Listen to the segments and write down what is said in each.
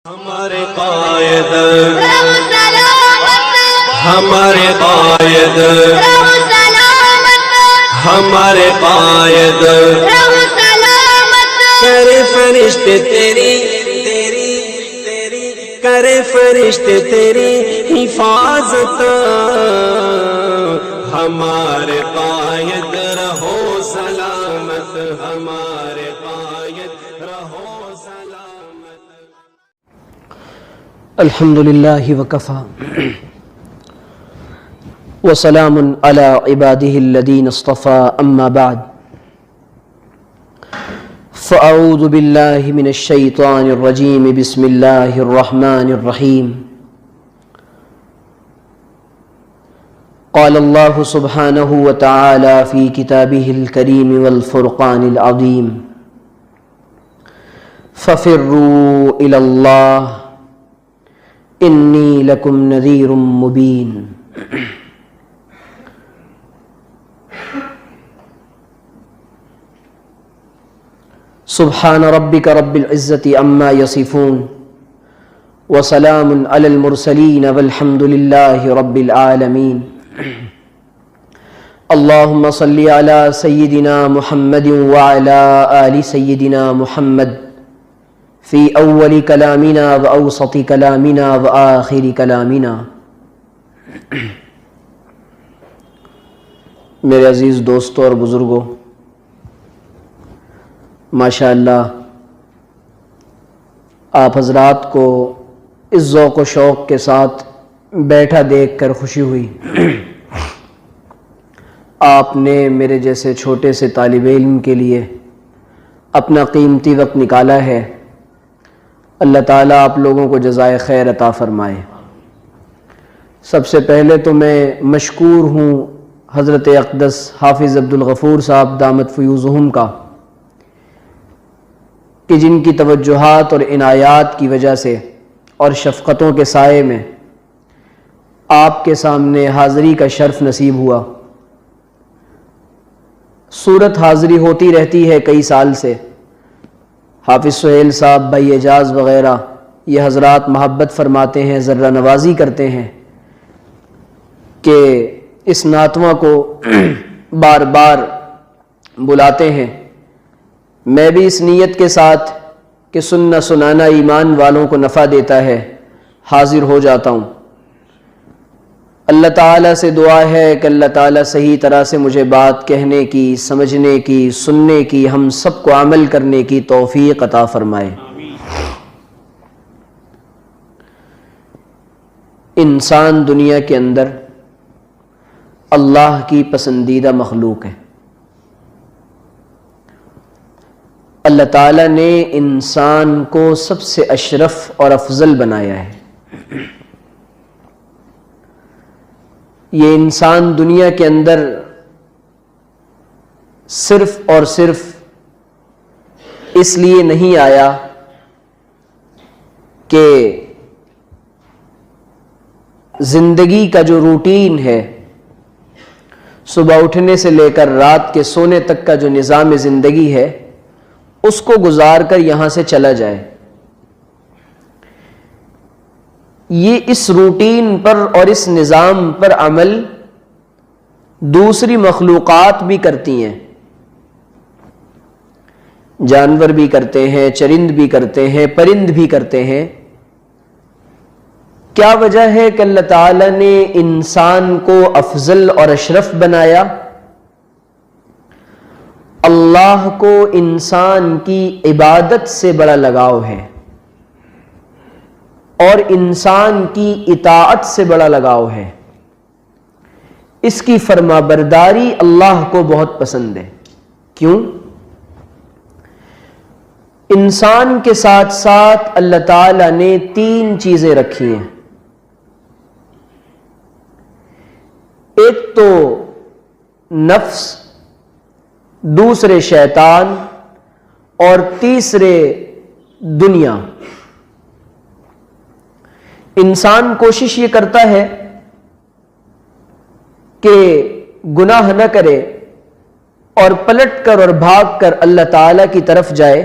ہمارے قائد ہمارے قائد ہمارے قائد کرے فرشتے تیری کرے فرشتے تیری حفاظت ہمارے قائد رہو سلامت ہمارے قائد رہو سلامت. الحمد للہ وکفی وسلام علی عبادہ الذین اصطفی اما بعد فاعوذ باللہ من الشیطان الرجیم بسم اللہ الرحمن الرحیم. قال اللہ سبحانہ وتعالی فی کتابہ الکریم والفرقان العظیم ففروا الی اللہ انی لکم نذیر مبین. سبحان ربک رب العزة عما یصفون وسلام علی المرسلین والحمد للہ رب العالمین. اللہم صلی علی سیدنا محمد وعلی آل سیدنا محمد فی اول کلامنا و اوسط کلامنا و آخر کلامنا. میرے عزیز دوستوں اور بزرگوں، ماشاءاللہ آپ حضرات کو اس ذوق و شوق کے ساتھ بیٹھا دیکھ کر خوشی ہوئی. آپ نے میرے جیسے چھوٹے سے طالب علم کے لیے اپنا قیمتی وقت نکالا ہے. اللہ تعالیٰ آپ لوگوں کو جزائے خیر عطا فرمائے. سب سے پہلے تو میں مشکور ہوں حضرت اقدس حافظ عبدالغفور صاحب دامت فیوزہم کا، کہ جن کی توجہات اور عنایات کی وجہ سے اور شفقتوں کے سائے میں آپ کے سامنے حاضری کا شرف نصیب ہوا. صورت حاضری ہوتی رہتی ہے کئی سال سے. حافظ سہیل صاحب، بھائی اعجاز وغیرہ یہ حضرات محبت فرماتے ہیں، ذرہ نوازی کرتے ہیں کہ اس ناتواں کو بار بار بلاتے ہیں. میں بھی اس نیت کے ساتھ کہ سننا سنانا ایمان والوں کو نفع دیتا ہے حاضر ہو جاتا ہوں. اللہ تعالیٰ سے دعا ہے کہ اللہ تعالیٰ صحیح طرح سے مجھے بات کہنے کی، سمجھنے کی، سننے کی، ہم سب کو عمل کرنے کی توفیق عطا فرمائے. انسان دنیا کے اندر اللہ کی پسندیدہ مخلوق ہے. اللہ تعالیٰ نے انسان کو سب سے اشرف اور افضل بنایا ہے. یہ انسان دنیا کے اندر صرف اور صرف اس لیے نہیں آیا کہ زندگی کا جو روٹین ہے، صبح اٹھنے سے لے کر رات کے سونے تک کا جو نظام زندگی ہے، اس کو گزار کر یہاں سے چلا جائے. یہ اس روٹین پر اور اس نظام پر عمل دوسری مخلوقات بھی کرتی ہیں. جانور بھی کرتے ہیں، چرند بھی کرتے ہیں، پرند بھی کرتے ہیں. کیا وجہ ہے کہ اللہ تعالیٰ نے انسان کو افضل اور اشرف بنایا؟ اللہ کو انسان کی عبادت سے بڑا لگاؤ ہے اور انسان کی اطاعت سے بڑا لگاؤ ہے. اس کی فرما برداری اللہ کو بہت پسند ہے. کیوں؟ انسان کے ساتھ ساتھ اللہ تعالیٰ نے 3 چیزیں رکھی ہیں. ایک تو نفس، دوسرے شیطان اور تیسرے دنیا. انسان کوشش یہ کرتا ہے کہ گناہ نہ کرے اور پلٹ کر اور بھاگ کر اللہ تعالیٰ کی طرف جائے.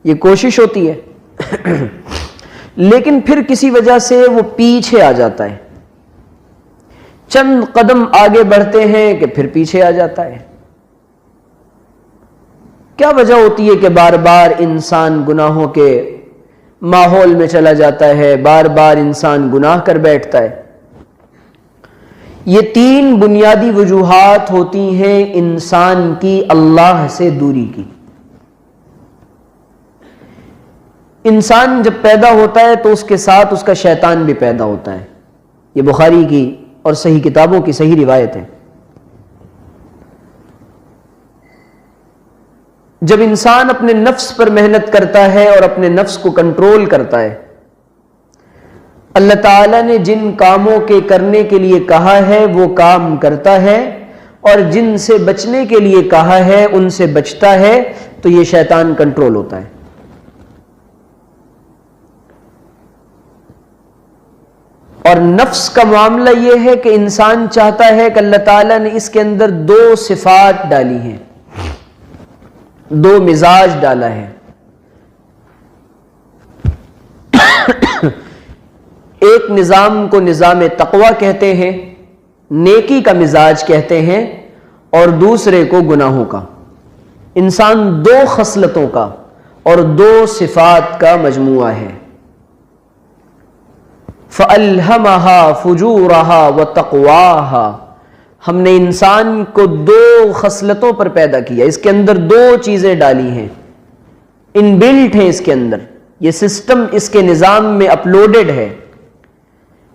یہ کوشش ہوتی ہے. لیکن پھر کسی وجہ سے وہ پیچھے آ جاتا ہے، چند قدم آگے بڑھتے ہیں کہ پھر پیچھے آ جاتا ہے۔ کیا وجہ ہوتی ہے کہ بار بار انسان گناہوں کے ماحول میں چلا جاتا ہے، بار بار انسان گناہ کر بیٹھتا ہے؟ یہ تین بنیادی وجوہات ہوتی ہیں انسان کی اللہ سے دوری کی۔ انسان جب پیدا ہوتا ہے تو اس کے ساتھ اس کا شیطان بھی پیدا ہوتا ہے، یہ بخاری کی اور صحیح کتابوں کی صحیح روایت ہے۔ جب انسان اپنے نفس پر محنت کرتا ہے اور اپنے نفس کو کنٹرول کرتا ہے، اللہ تعالیٰ نے جن کاموں کے کرنے کے لیے کہا ہے وہ کام کرتا ہے، اور جن سے بچنے کے لیے کہا ہے ان سے بچتا ہے، تو یہ شیطان کنٹرول ہوتا ہے۔ اور نفس کا معاملہ یہ ہے کہ انسان چاہتا ہے کہ اللہ تعالیٰ نے اس کے اندر دو صفات ڈالی ہیں، دو مزاج ڈالا ہے۔ ایک نظام کو نظام تقوی کہتے ہیں، نیکی کا مزاج کہتے ہیں، اور دوسرے کو گناہوں کا۔ انسان دو خصلتوں کا اور دو صفات کا مجموعہ ہے۔ فَأَلْهَمَهَا فُجُورَهَا وَتَقْوَاهَا، ہم نے انسان کو دو خصلتوں پر پیدا کیا، اس کے اندر دو چیزیں ڈالی ہیں، ان بلٹ ہیں اس کے اندر، یہ سسٹم اس کے نظام میں اپلوڈڈ ہے،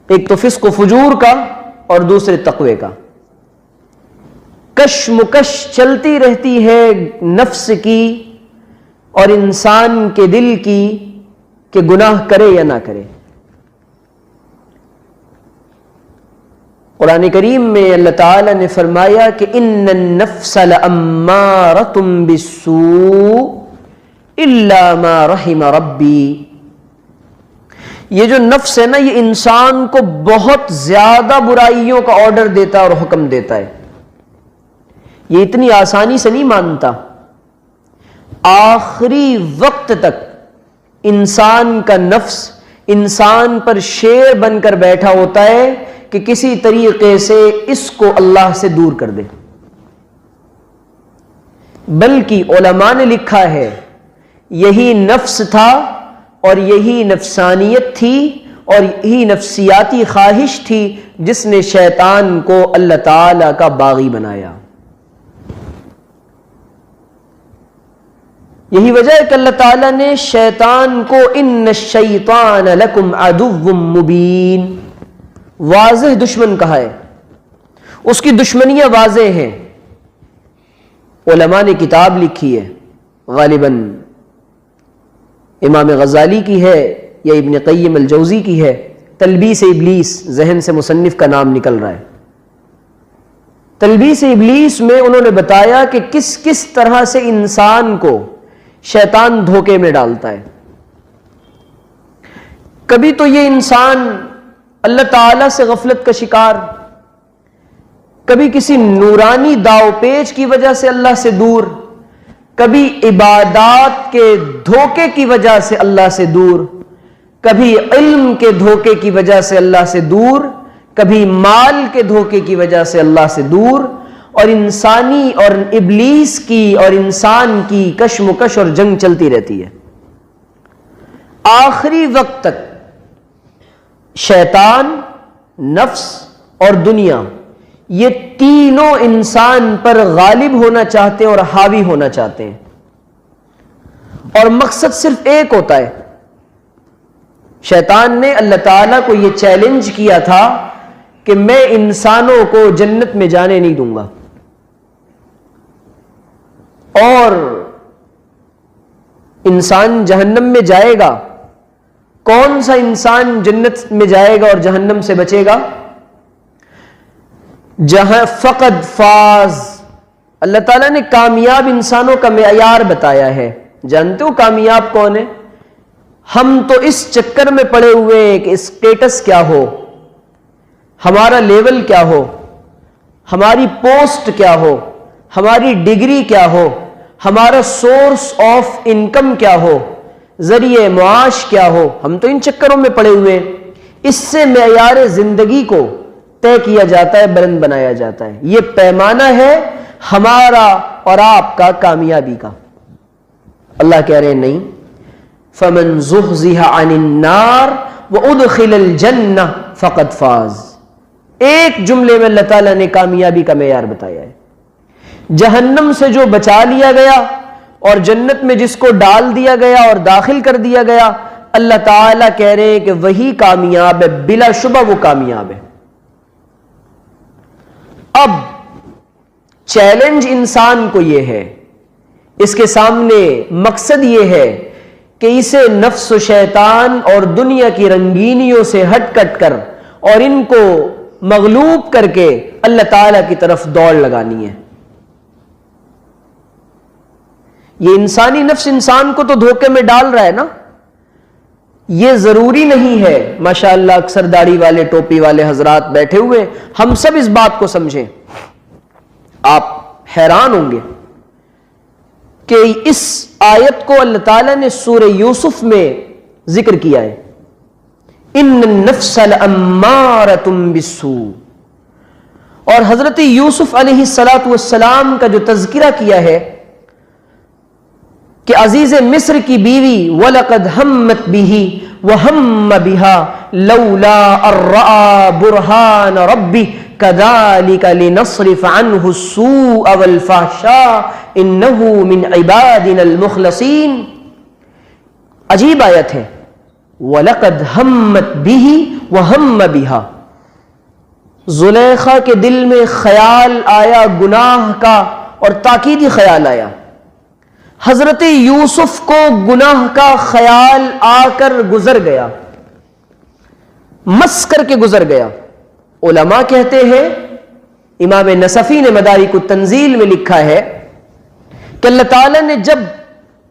ایک تو فسق و فجور کا اور دوسرے تقوی کا۔ کشمکش چلتی رہتی ہے نفس کی اور انسان کے دل کی کہ گناہ کرے یا نہ کرے۔ قرآن کریم میں اللہ تعالیٰ نے فرمایا کہ ان النفس لامارۃ بالسوء الا ما رحم ربی، یہ جو نفس ہے نا، یہ انسان کو بہت زیادہ برائیوں کا آرڈر دیتا ہے اور حکم دیتا ہے، یہ اتنی آسانی سے نہیں مانتا۔ آخری وقت تک انسان کا نفس انسان پر شیر بن کر بیٹھا ہوتا ہے کہ کسی طریقے سے اس کو اللہ سے دور کر دے۔ بلکہ علماء نے لکھا ہے یہی نفس تھا اور یہی نفسانیت تھی اور یہی نفسیاتی خواہش تھی جس نے شیطان کو اللہ تعالی کا باغی بنایا۔ یہی وجہ ہے کہ اللہ تعالیٰ نے شیطان کو ان الشیطان لکم عدو مبین، واضح دشمن کہا ہے، اس کی دشمنیاں واضح ہیں۔ علماء نے کتاب لکھی ہے، غالباً امام غزالی کی ہے یا ابن قیم الجوزی کی ہے، تلبیس ابلیس، ذہن سے مصنف کا نام نکل رہا ہے۔ تلبیس ابلیس میں انہوں نے بتایا کہ کس کس طرح سے انسان کو شیطان دھوکے میں ڈالتا ہے۔ کبھی تو یہ انسان اللہ تعالیٰ سے غفلت کا شکار، کبھی کسی نورانی داؤ پیچ کی وجہ سے اللہ سے دور، کبھی عبادات کے دھوکے کی وجہ سے اللہ سے دور، کبھی علم کے دھوکے کی وجہ سے اللہ سے دور، کبھی مال کے دھوکے کی وجہ سے اللہ سے دور، اور انسانی اور ابلیس کی اور انسان کی کشمکش اور جنگ چلتی رہتی ہے۔ آخری وقت تک شیطان، نفس اور دنیا، یہ تینوں انسان پر غالب ہونا چاہتے ہیں اور حاوی ہونا چاہتے ہیں، اور مقصد صرف ایک ہوتا ہے۔ شیطان نے اللہ تعالیٰ کو یہ چیلنج کیا تھا کہ میں انسانوں کو جنت میں جانے نہیں دوں گا، اور انسان جہنم میں جائے گا۔ کون سا انسان جنت میں جائے گا اور جہنم سے بچے گا؟ جہاں فقد فاز، اللہ تعالیٰ نے کامیاب انسانوں کا معیار بتایا ہے۔ جانتے ہو کامیاب کون ہے؟ ہم تو اس چکر میں پڑے ہوئے ہیں کہ اسٹیٹس کیا ہو، ہمارا لیول کیا ہو، ہماری پوسٹ کیا ہو، ہماری ڈگری کیا ہو، ہمارا سورس آف انکم کیا ہو، ذریعہ معاش کیا ہو، ہم تو ان چکروں میں پڑے ہوئے ہیں۔ اس سے معیار زندگی کو طے کیا جاتا ہے، بلند بنایا جاتا ہے۔ یہ پیمانہ ہے ہمارا اور آپ کا کامیابی کا۔ اللہ کہہ رہے ہیں نہیں، فَمَنْ زُحْزِحَ عَنِ النَّارِ وَأُدْخِلَ الْجَنَّةَ فَقَدْ فَازَ۔ ایک جملے میں اللہ تعالیٰ نے کامیابی کا معیار بتایا ہے۔ جہنم سے جو بچا لیا گیا اور جنت میں جس کو ڈال دیا گیا اور داخل کر دیا گیا، اللہ تعالیٰ کہہ رہے ہیں کہ وہی کامیاب ہے، بلا شبہ وہ کامیاب ہے۔ اب چیلنج انسان کو یہ ہے، اس کے سامنے مقصد یہ ہے کہ اسے نفس و شیطان اور دنیا کی رنگینیوں سے ہٹ کٹ کر اور ان کو مغلوب کر کے اللہ تعالیٰ کی طرف دوڑ لگانی ہے۔ یہ انسانی نفس انسان کو تو دھوکے میں ڈال رہا ہے نا۔ یہ ضروری نہیں ہے، ماشاءاللہ اکثر داڑھی والے ٹوپی والے حضرات بیٹھے ہوئے، ہم سب اس بات کو سمجھیں۔ آپ حیران ہوں گے کہ اس آیت کو اللہ تعالیٰ نے سورہ یوسف میں ذکر کیا ہے، ان النفس لامارۃ بالسوء، اور حضرت یوسف علیہ السلام کا جو تذکرہ کیا ہے کہ عزیز مصر کی بیوی وَلَقَدْ هَمَّتْ بِهِ وَهَمَّ بِهَا لَوْلَا أَن رَّأَىٰ بُرْهَانَ رَبِّهِ كَذَٰلِكَ لِنَصْرِفَ عَنْهُ السُّوءَ وَالْفَحْشَاءَ إِنَّهُ مِنْ عِبَادِنَا الْمُخْلَصِينَ۔ عجیب آیت ہے، وَلَقَدْ هَمَّتْ بِهِ وَهَمَّ بِهَا۔ زلیخا کے دل میں خیال آیا گناہ کا اور تاکیدی خیال آیا۔ حضرت یوسف کو گناہ کا خیال آ کر گزر گیا، مس کر کے گزر گیا۔ علماء کہتے ہیں، امام نصفی نے مدارک التنزیل میں لکھا ہے کہ اللہ تعالیٰ نے جب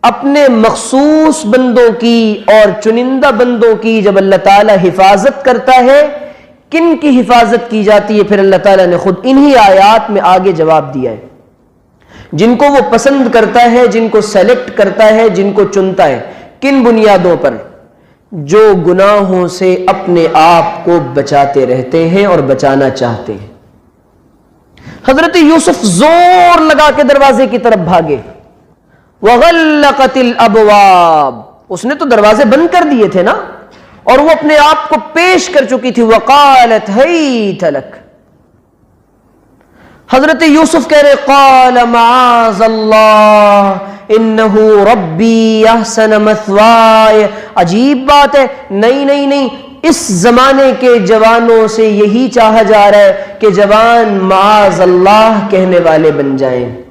اپنے مخصوص بندوں کی اور چنندہ بندوں کی جب اللہ تعالیٰ حفاظت کرتا ہے، کن کی حفاظت کی جاتی ہے؟ پھر اللہ تعالیٰ نے خود انہی آیات میں آگے جواب دیا ہے۔ جن کو وہ پسند کرتا ہے، جن کو سیلیکٹ کرتا ہے، جن کو چنتا ہے، کن بنیادوں پر؟ جو گناہوں سے اپنے آپ کو بچاتے رہتے ہیں اور بچانا چاہتے ہیں۔ حضرت یوسف زور لگا کے دروازے کی طرف بھاگے، وغلقت الابواب، اس نے تو دروازے بند کر دیے تھے نا، اور وہ اپنے آپ کو پیش کر چکی تھی، وقالت ہیت لک۔ حضرت یوسف کہہ رہے قال معاذ اللہ انہ ربی احسن مثوائے۔ عجیب بات ہے، نہیں نہیں نہیں، اس زمانے کے جوانوں سے یہی چاہا جا رہا ہے کہ جوان معاذ اللہ کہنے والے بن جائیں۔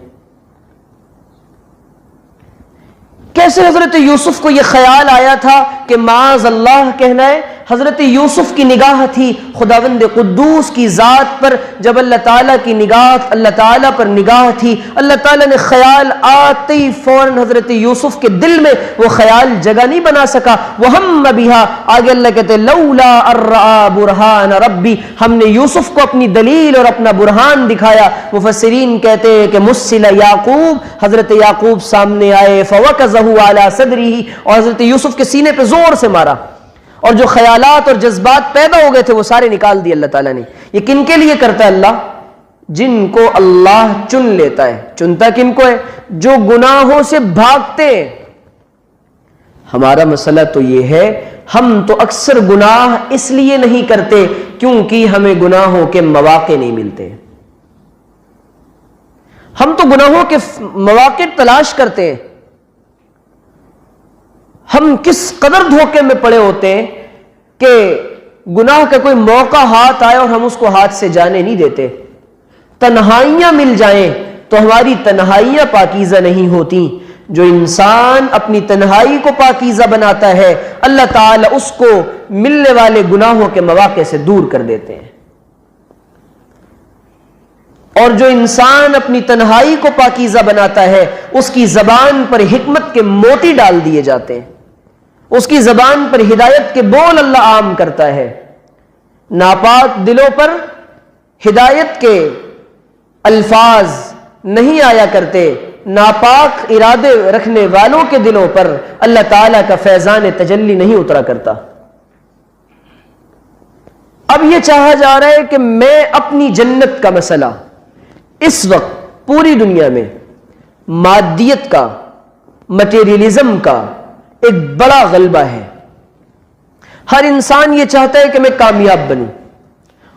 کیسے حضرت یوسف کو یہ خیال آیا تھا کہ معاذ اللہ کہنا ہے؟ حضرت یوسف کی نگاہ تھی خداوند قدوس کی ذات پر۔ جب اللہ تعالیٰ کی نگاہ اللہ تعالیٰ پر نگاہ تھی، اللہ تعالیٰ نے خیال آتے ہی فوراً حضرت یوسف کے دل میں وہ خیال جگہ نہیں بنا سکا۔ وَهَمَّ بِهَا، آگے اللہ کہتے لَوْلَا أَن رَّأَىٰ بُرْهَانَ رَبِّي، ہم نے یوسف کو اپنی دلیل اور اپنا برہان دکھایا۔ مفسرین کہتے ہیں کہ مُسِّلَ یعقوب، حضرت یعقوب سامنے آئے، فَوَكَزَهُ عَلَىٰ صَدْرِهِ، اور حضرت یوسف کے سینے پہ زور سے مارا، اور جو خیالات اور جذبات پیدا ہو گئے تھے وہ سارے نکال دیے اللہ تعالیٰ نے۔ یہ کن کے لیے کرتا ہے اللہ؟ جن کو اللہ چن لیتا ہے۔ چنتا کن کو ہے؟ جو گناہوں سے بھاگتے ہیں۔ ہمارا مسئلہ تو یہ ہے، ہم تو اکثر گناہ اس لیے نہیں کرتے کیونکہ ہمیں گناہوں کے مواقع نہیں ملتے۔ ہم تو گناہوں کے مواقع تلاش کرتے ہیں۔ ہم کس قدر دھوکے میں پڑے ہوتے ہیں کہ گناہ کا کوئی موقع ہاتھ آئے اور ہم اس کو ہاتھ سے جانے نہیں دیتے۔ تنہائیاں مل جائیں تو ہماری تنہائیاں پاکیزہ نہیں ہوتی۔ جو انسان اپنی تنہائی کو پاکیزہ بناتا ہے، اللہ تعالیٰ اس کو ملنے والے گناہوں کے مواقع سے دور کر دیتے ہیں۔ اور جو انسان اپنی تنہائی کو پاکیزہ بناتا ہے، اس کی زبان پر حکمت کے موتی ڈال دیے جاتے ہیں، اس کی زبان پر ہدایت کے بول اللہ عام کرتا ہے۔ ناپاک دلوں پر ہدایت کے الفاظ نہیں آیا کرتے، ناپاک ارادے رکھنے والوں کے دلوں پر اللہ تعالیٰ کا فیضان تجلی نہیں اترا کرتا۔ اب یہ چاہا جا رہا ہے کہ میں اپنی جنت کا مسئلہ، اس وقت پوری دنیا میں مادیت کا، مٹیریلزم کا ایک بڑا غلبہ ہے۔ ہر انسان یہ چاہتا ہے کہ میں کامیاب بنوں،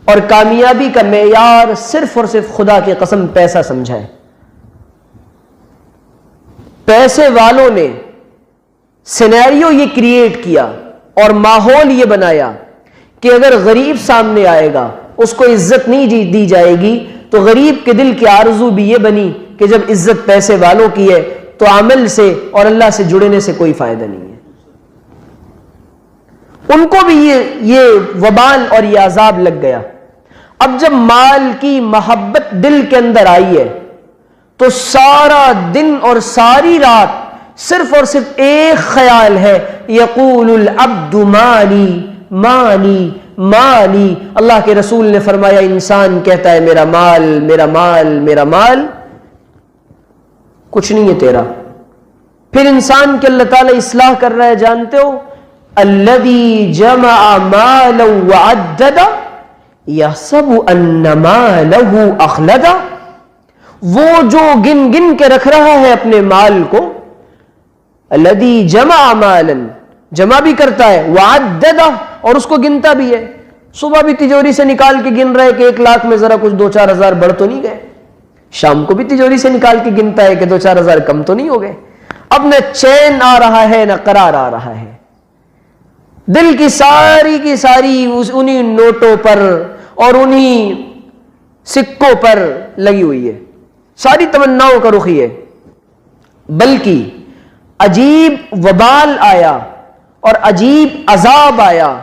اور کامیابی کا معیار صرف اور صرف خدا کی قسم پیسہ سمجھا ہے۔ پیسے والوں نے سینیریو یہ کریٹ کیا اور ماحول یہ بنایا کہ اگر غریب سامنے آئے گا اس کو عزت نہیں دی جائے گی، تو غریب کے دل کی آرزو بھی یہ بنی کہ جب عزت پیسے والوں کی ہے تو عمل سے اور اللہ سے جڑنے سے کوئی فائدہ نہیں ہے۔ ان کو بھی یہ وبال اور یہ عذاب لگ گیا۔ اب جب مال کی محبت دل کے اندر آئی ہے تو سارا دن اور ساری رات صرف اور صرف ایک خیال ہے، یقول العبد مالی مالی مالی۔ اللہ کے رسول نے فرمایا انسان کہتا ہے میرا مال میرا مال میرا مال، کچھ نہیں ہے تیرا۔ پھر انسان کے اللہ تعالیٰ اصلاح کر رہا ہے، جانتے ہو، الذی جمع مالا وعددا یحسب ان مالہ اخلدا۔ وہ جو گن گن کے رکھ رہا ہے اپنے مال کو، الذی جمع مالا، جمع بھی کرتا ہے، وعددا، اور اس کو گنتا بھی ہے۔ صبح بھی تجوری سے نکال کے گن رہا ہے کہ 1 لاکھ میں ذرا کچھ 2-4 ہزار بڑھ تو نہیں گئے، شام کو بھی تجوری سے نکال کے گنتا ہے کہ 2-4 ہزار کم تو نہیں ہو گئے۔ اب نہ چین آ رہا ہے نہ قرار آ رہا ہے، دل کی ساری انہی نوٹوں پر اور انہی سکوں پر لگی ہوئی ہے، ساری تمناؤں کا رخ ہے۔ بلکہ عجیب وبال آیا اور عجیب عذاب آیا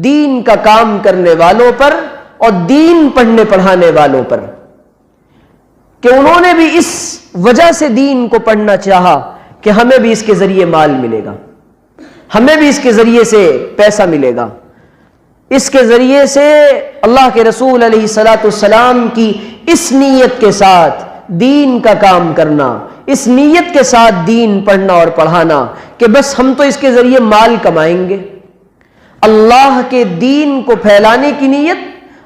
دین کا کام کرنے والوں پر اور دین پڑھنے پڑھانے والوں پر، کہ انہوں نے بھی اس وجہ سے دین کو پڑھنا چاہا کہ ہمیں بھی اس کے ذریعے مال ملے گا، ہمیں بھی اس کے ذریعے سے پیسہ ملے گا، اس کے ذریعے سے اللہ کے رسول علیہ الصلاۃ والسلام کی اس نیت کے ساتھ دین کا کام کرنا، اس نیت کے ساتھ دین پڑھنا اور پڑھانا کہ بس ہم تو اس کے ذریعے مال کمائیں گے۔ اللہ کے دین کو پھیلانے کی نیت،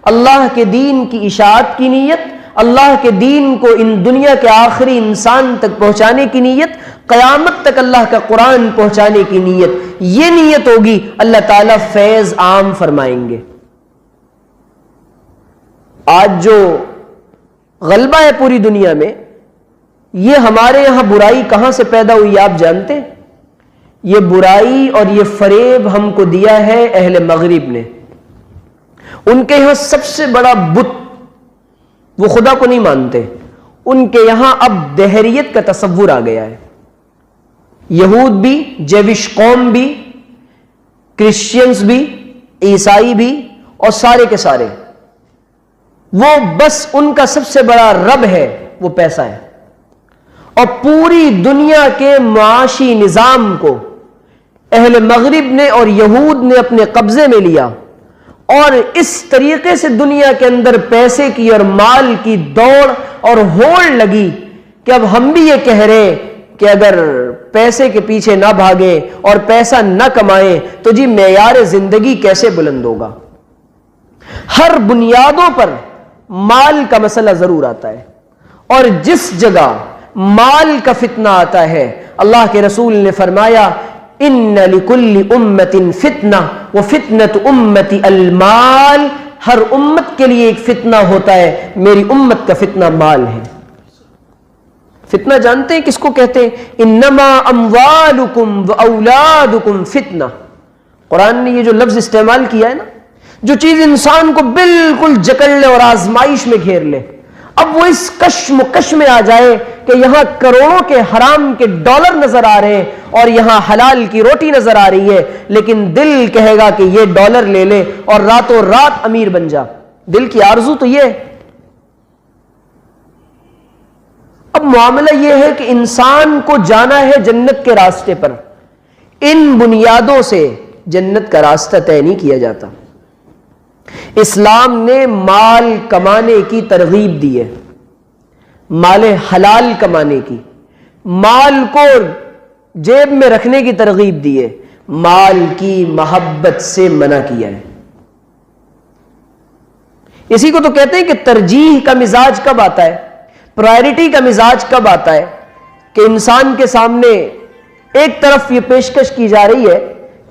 اللہ کے دین کی اشاعت کی نیت، اللہ کے دین کو ان دنیا کے آخری انسان تک پہنچانے کی نیت، قیامت تک اللہ کا قرآن پہنچانے کی نیت، یہ نیت ہوگی، اللہ تعالیٰ فیض عام فرمائیں گے۔ آج جو غلبہ ہے پوری دنیا میں، یہ ہمارے یہاں برائی کہاں سے پیدا ہوئی آپ جانتے ہیں؟ یہ برائی اور یہ فریب ہم کو دیا ہے اہل مغرب نے۔ ان کے یہاں سب سے بڑا بت، وہ خدا کو نہیں مانتے، ان کے یہاں اب دہریت کا تصور آ گیا ہے۔ یہود بھی، جیوش قوم بھی، کرسچینز بھی، عیسائی بھی، اور سارے کے سارے، وہ بس ان کا سب سے بڑا رب ہے وہ پیسہ ہے، اور پوری دنیا کے معاشی نظام کو اہل مغرب نے اور یہود نے اپنے قبضے میں لیا، اور اس طریقے سے دنیا کے اندر پیسے کی اور مال کی دوڑ اور ہوڑ لگی کہ اب ہم بھی یہ کہہ رہے کہ اگر پیسے کے پیچھے نہ بھاگیں اور پیسہ نہ کمائیں تو جی معیار زندگی کیسے بلند ہوگا۔ ہر بنیادوں پر مال کا مسئلہ ضرور آتا ہے، اور جس جگہ مال کا فتنہ آتا ہے، اللہ کے رسول نے فرمایا ان لکل امت فتنہ وفتنۃ امتی المال، ہر امت کے لیے ایک فتنہ ہوتا ہے، میری امت کا فتنہ مال ہے۔ فتنہ جانتے ہیں کس کو کہتے ہیں؟ انما اموالکم واولادکم فتنہ۔ قرآن نے یہ جو لفظ استعمال کیا ہے نا، جو چیز انسان کو بالکل جکڑ لے اور آزمائش میں گھیر لے، اب وہ اس کشمکش میں آ جائے کہ یہاں کروڑوں کے حرام کے ڈالر نظر آ رہے ہیں اور یہاں حلال کی روٹی نظر آ رہی ہے، لیکن دل کہے گا کہ یہ ڈالر لے لے اور راتوں رات امیر بن جا۔ دل کی آرزو تو یہ ہے۔ اب معاملہ یہ ہے کہ انسان کو جانا ہے جنت کے راستے پر، ان بنیادوں سے جنت کا راستہ طے نہیں کیا جاتا۔ اسلام نے مال کمانے کی ترغیب دی ہے، مال حلال کمانے کی، مال کو جیب میں رکھنے کی ترغیب دی ہے، مال کی محبت سے منع کیا ہے۔ اسی کو تو کہتے ہیں کہ ترجیح کا مزاج کب آتا ہے، پرائرٹی کا مزاج کب آتا ہے، کہ انسان کے سامنے ایک طرف یہ پیشکش کی جا رہی ہے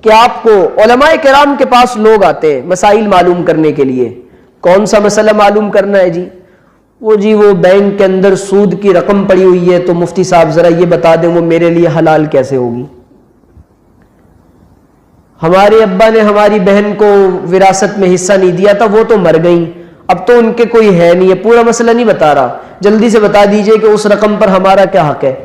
کہ آپ کو علماء کرام کے پاس لوگ آتے ہیں مسائل معلوم کرنے کے لیے۔ کون سا مسئلہ معلوم کرنا ہے جی؟ وہ بینک کے اندر سود کی رقم پڑی ہوئی ہے، تو مفتی صاحب ذرا یہ بتا دیں وہ میرے لیے حلال کیسے ہوگی؟ ہمارے ابا نے ہماری بہن کو وراثت میں حصہ نہیں دیا تھا، وہ تو مر گئیں، اب تو ان کے کوئی ہے نہیں ہے، پورا مسئلہ نہیں بتا رہا، جلدی سے بتا دیجئے کہ اس رقم پر ہمارا کیا حق ہے۔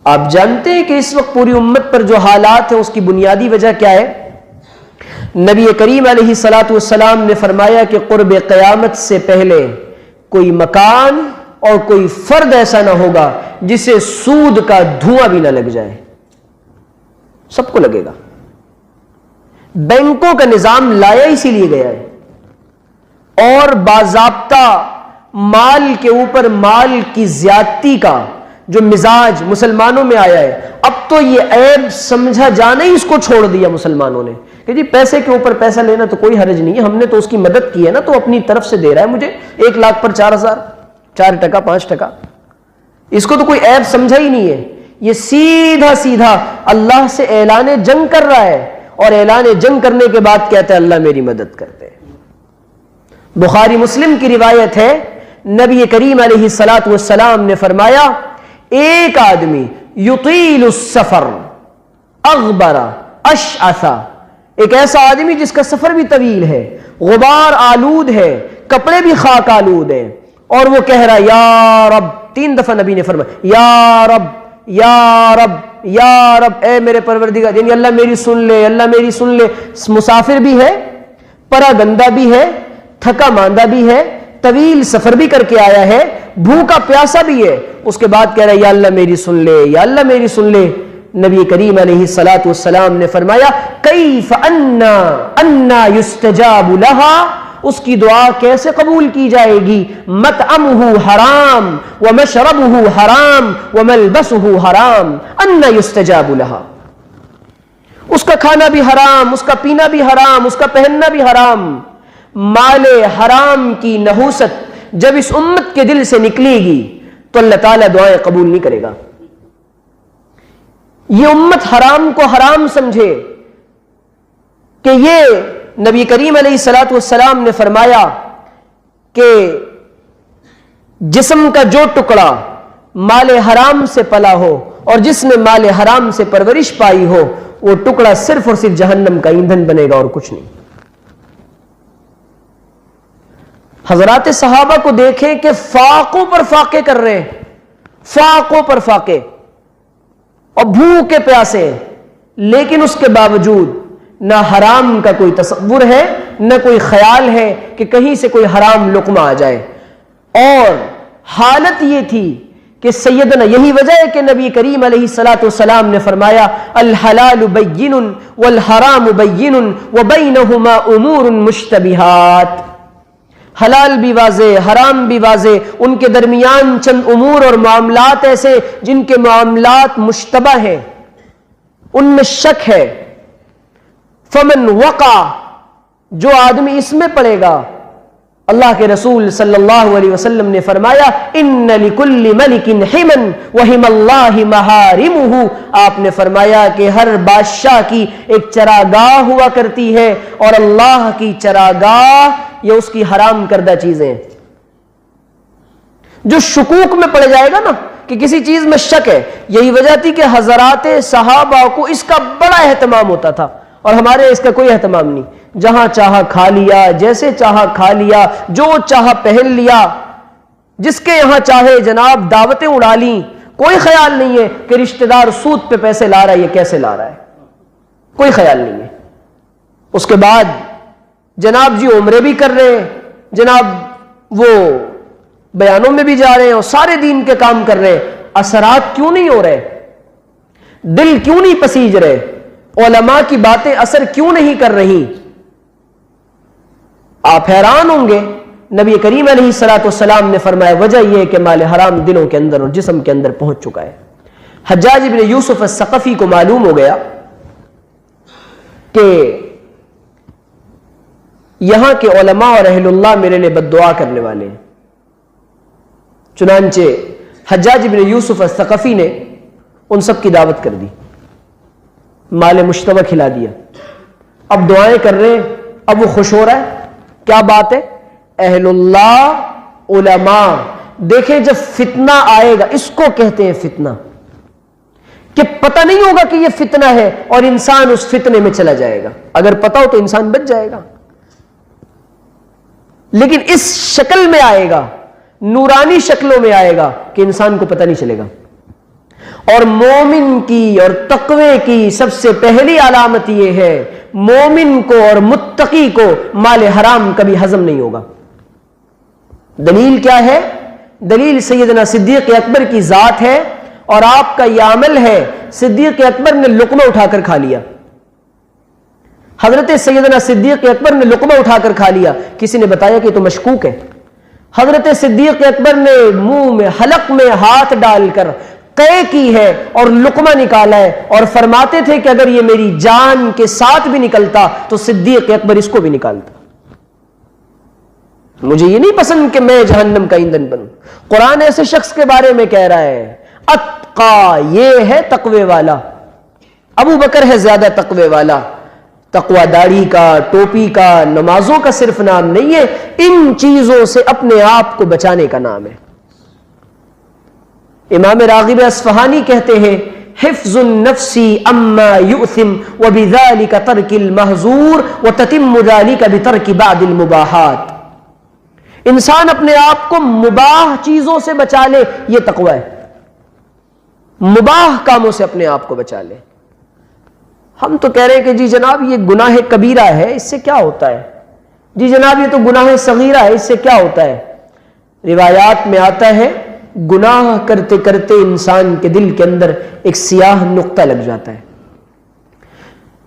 آپ جانتے ہیں کہ اس وقت پوری امت پر جو حالات ہیں اس کی بنیادی وجہ کیا ہے؟ نبی کریم علیہ الصلوۃ والسلام نے فرمایا کہ قرب قیامت سے پہلے کوئی مکان اور کوئی فرد ایسا نہ ہوگا جسے سود کا دھواں بھی نہ لگ جائے، سب کو لگے گا۔ بینکوں کا نظام لایا اسی لیے گیا ہے، اور باضابطہ مال کے اوپر مال کی زیادتی کا جو مزاج مسلمانوں میں آیا ہے، اب تو یہ عیب سمجھا جانا ہی اس کو چھوڑ دیا مسلمانوں نے کہ جی پیسے کے اوپر پیسہ لینا تو کوئی حرج نہیں ہے، ہم نے تو اس کی مدد کی ہے نا، تو اپنی طرف سے دے رہا ہے مجھے 1 لاکھ پر 4,000، 4 ٹکا 5 ٹکا، اس کو تو کوئی عیب سمجھا ہی نہیں ہے۔ یہ سیدھا سیدھا اللہ سے اعلان جنگ کر رہا ہے، اور اعلان جنگ کرنے کے بعد کہتا ہے اللہ میری مدد کرتے۔ بخاری مسلم کی روایت ہے، نبی کریم علیہ الصلوۃ والسلام نے فرمایا ایک آدمی یطیل السفر اغبر اشعث، ایک ایسا آدمی جس کا سفر بھی طویل ہے، غبار آلود ہے، کپڑے بھی خاک آلود ہیں، اور وہ کہہ رہا یا رب، 3 دفعہ نبی نے فرمایا یا رب یا رب یا رب، اے میرے پروردگار، یعنی اللہ میری سن لے، اللہ میری سن لے۔ مسافر بھی ہے، پرا گندہ بھی ہے، تھکا ماندہ بھی ہے، طویل سفر بھی کر کے آیا ہے، بھوکا پیاسا بھی ہے، اس کے بعد کہہ رہا ہے یا اللہ میری سن لے، یا اللہ میری سن لے۔ نبی کریم علیہ الصلوۃ والسلام نے فرمایا کیف انا یستجاب لہا، اس کی دعا کیسے قبول کی جائے گی؟ مطعمہ حرام ومشربہ حرام وملبسہ حرام، انا یستجاب لہا، اس کا کھانا بھی حرام، اس کا پینا بھی حرام، اس کا پہننا بھی حرام۔ مال حرام کی نحوست جب اس امت کے دل سے نکلے گی تو اللہ تعالیٰ دعائیں قبول نہیں کرے گا۔ یہ امت حرام کو حرام سمجھے کہ یہ نبی کریم علیہ الصلوۃ والسلام نے فرمایا کہ جسم کا جو ٹکڑا مال حرام سے پلا ہو اور جس نے مال حرام سے پرورش پائی ہو، وہ ٹکڑا صرف اور صرف جہنم کا ایندھن بنے گا اور کچھ نہیں۔ حضرات صحابہ کو دیکھیں کہ فاقوں پر فاقے کر رہے ہیں، فاقوں پر فاقے، اور بھوکے پیاسے، لیکن اس کے باوجود نہ حرام کا کوئی تصور ہے، نہ کوئی خیال ہے کہ کہیں سے کوئی حرام لقمہ آ جائے۔ اور حالت یہ تھی کہ سیدنا، یہی وجہ ہے کہ نبی کریم علیہ الصلوۃ والسلام نے فرمایا الحلال بین والحرام بین وبینہما امور مشتبہات، حلال بھی واضح، حرام بھی واضح، ان کے درمیان چند امور اور معاملات ایسے جن کے معاملات مشتبہ ہیں، ان میں شک ہے۔ فمن وقع، جو آدمی اس میں پڑے گا، اللہ کے رسول صلی اللہ علیہ وسلم نے فرمایا ان لکل ملک حما وحم اللہ محارمہ، آپ نے فرمایا کہ ہر بادشاہ کی ایک چراگاہ ہوا کرتی ہے، اور اللہ کی چراگاہ یہ اس کی حرام کردہ چیزیں۔ جو شکوک میں پڑ جائے گا نا کہ کسی چیز میں شک ہے، یہی وجہ تھی کہ حضرات صحابہ کو اس کا بڑا اہتمام ہوتا تھا، اور ہمارے اس کا کوئی اہتمام نہیں، جہاں چاہا کھا لیا، جیسے چاہا کھا لیا، جو چاہا پہن لیا، جس کے یہاں چاہے جناب دعوتیں اڑا لیں، کوئی خیال نہیں ہے کہ رشتہ دار سود پہ پیسے لا رہا ہے، یہ کیسے لا رہا ہے، کوئی خیال نہیں ہے۔ اس کے بعد جناب جی عمرے بھی کر رہے ہیں، جناب وہ بیانوں میں بھی جا رہے ہیں، اور سارے دین کے کام کر رہے ہیں، اثرات کیوں نہیں ہو رہے؟ دل کیوں نہیں پسیج رہے؟ علماء کی باتیں اثر کیوں نہیں کر رہی؟ آپ حیران ہوں گے نبی کریم علیہ الصلوۃ والسلام نے فرمایا وجہ یہ ہے کہ مال حرام دلوں کے اندر اور جسم کے اندر پہنچ چکا ہے۔ حجاج ابن یوسف الثقفی کو معلوم ہو گیا کہ یہاں کے علماء اور اہل اللہ میرے لیے بد دعا کرنے والے ہیں، چنانچہ حجاج ابن یوسف الثقفی نے ان سب کی دعوت کر دی، مال مشتبہ کھلا دیا، اب دعائیں کر رہے ہیں، اب وہ خوش ہو رہا ہے۔ کیا بات ہے؟ اہل اللہ علماء، دیکھیں جب فتنہ آئے گا، اس کو کہتے ہیں فتنہ، کہ پتہ نہیں ہوگا کہ یہ فتنہ ہے اور انسان اس فتنے میں چلا جائے گا، اگر پتہ ہو تو انسان بچ جائے گا، لیکن اس شکل میں آئے گا، نورانی شکلوں میں آئے گا کہ انسان کو پتہ نہیں چلے گا۔ اور مومن کی اور تقوی کی سب سے پہلی علامت یہ ہے، مومن کو اور متقی کو مال حرام کبھی ہضم نہیں ہوگا۔ دلیل کیا ہے؟ دلیل سیدنا صدیق اکبر کی ذات ہے اور آپ کا یہ عمل ہے۔ صدیق اکبر نے لقمہ اٹھا کر کھا لیا، حضرت سیدنا صدیق اکبر نے لقمہ اٹھا کر کھا لیا، کسی نے بتایا کہ تو مشکوک ہے۔ حضرت صدیق اکبر نے منہ میں حلق میں ہاتھ ڈال کر قے کی ہے اور لقمہ نکالا ہے، اور فرماتے تھے کہ اگر یہ میری جان کے ساتھ بھی نکلتا تو صدیق اکبر اس کو بھی نکالتا۔ مجھے یہ نہیں پسند کہ میں جہنم کا ایندھن بنوں۔ قرآن ایسے شخص کے بارے میں کہہ رہا ہے اتقا، یہ ہے تقوی والا۔ ابو بکر ہے زیادہ تقوی والا۔ تقوی داڑھی کا، ٹوپی کا، نمازوں کا صرف نام نہیں ہے، ان چیزوں سے اپنے آپ کو بچانے کا نام ہے۔ امام راغب اصفہانی کہتے ہیں حفظ النفس اما یؤثم وبذلك ترک المحظور وتتم ذلك بترک بعض المباحات۔ انسان اپنے آپ کو مباح چیزوں سے بچا لے، یہ تقوی ہے، مباح کاموں سے اپنے آپ کو بچا لے۔ ہم تو کہہ رہے ہیں کہ جی جناب یہ گناہ کبیرہ ہے، اس سے کیا ہوتا ہے؟ جی جناب یہ تو گناہ صغیرہ ہے، اس سے کیا ہوتا ہے؟ روایات میں آتا ہے گناہ کرتے کرتے انسان کے دل کے اندر ایک سیاہ نقطہ لگ جاتا ہے،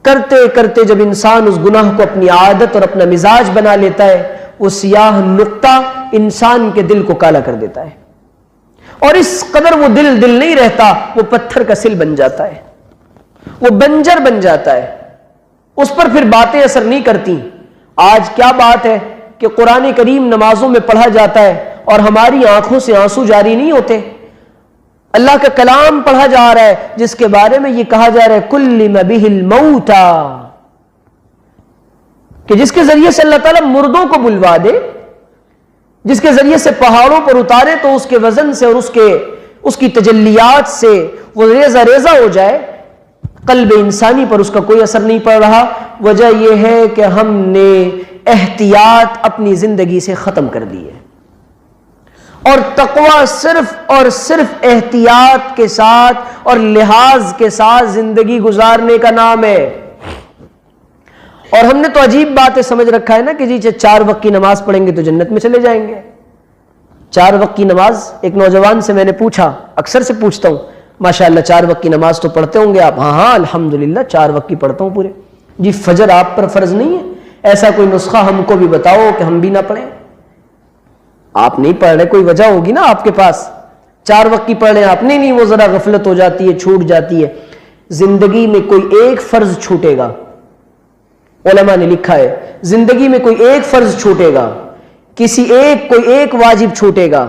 کرتے کرتے جب انسان اس گناہ کو اپنی عادت اور اپنا مزاج بنا لیتا ہے، وہ سیاہ نقطہ انسان کے دل کو کالا کر دیتا ہے، اور اس قدر وہ دل نہیں رہتا، وہ پتھر کا سل بن جاتا ہے، وہ بنجر بن جاتا ہے، اس پر پھر باتیں اثر نہیں کرتی۔ آج کیا بات ہے کہ قرآن کریم نمازوں میں پڑھا جاتا ہے اور ہماری آنکھوں سے آنسو جاری نہیں ہوتے۔ اللہ کا کلام پڑھا جا رہا ہے جس کے بارے میں یہ کہا جا رہا ہے کلم بہ الموتى، کہ جس کے ذریعے سے اللہ تعالیٰ مردوں کو بلوا دے، جس کے ذریعے سے پہاڑوں پر اتارے تو اس کے وزن سے اور اس کی تجلیات سے وہ ریزہ ریزہ ہو جائے، قلب انسانی پر اس کا کوئی اثر نہیں پڑ رہا۔ وجہ یہ ہے کہ ہم نے احتیاط اپنی زندگی سے ختم کر دی ہے، اور تقوی صرف اور صرف احتیاط کے ساتھ اور لحاظ کے ساتھ زندگی گزارنے کا نام ہے۔ اور ہم نے تو عجیب باتیں سمجھ رکھا ہے نا کہ جی 4 وقت کی نماز پڑھیں گے تو جنت میں چلے جائیں گے۔ 4 وقت کی نماز، ایک نوجوان سے میں نے پوچھا، اکثر سے پوچھتا ہوں، ماشاءاللہ 4 وقت کی نماز تو پڑھتے ہوں گے آپ؟ ہاں الحمدللہ 4 وقت کی پڑھتا ہوں پورے۔ جی فجر آپ پر فرض نہیں ہے؟ ایسا کوئی نسخہ ہم کو بھی بتاؤ کہ ہم بھی نہ پڑھیں۔ آپ نہیں پڑھ رہے، کوئی وجہ ہوگی نا آپ کے پاس، 4 وقت کی پڑھ رہے ہیں آپ، نہیں وہ ذرا غفلت ہو جاتی ہے، چھوٹ جاتی ہے۔ زندگی میں کوئی ایک فرض چھوٹے گا، علماء نے لکھا ہے زندگی میں کوئی ایک فرض چھوٹے گا، کوئی ایک واجب چھوٹے گا،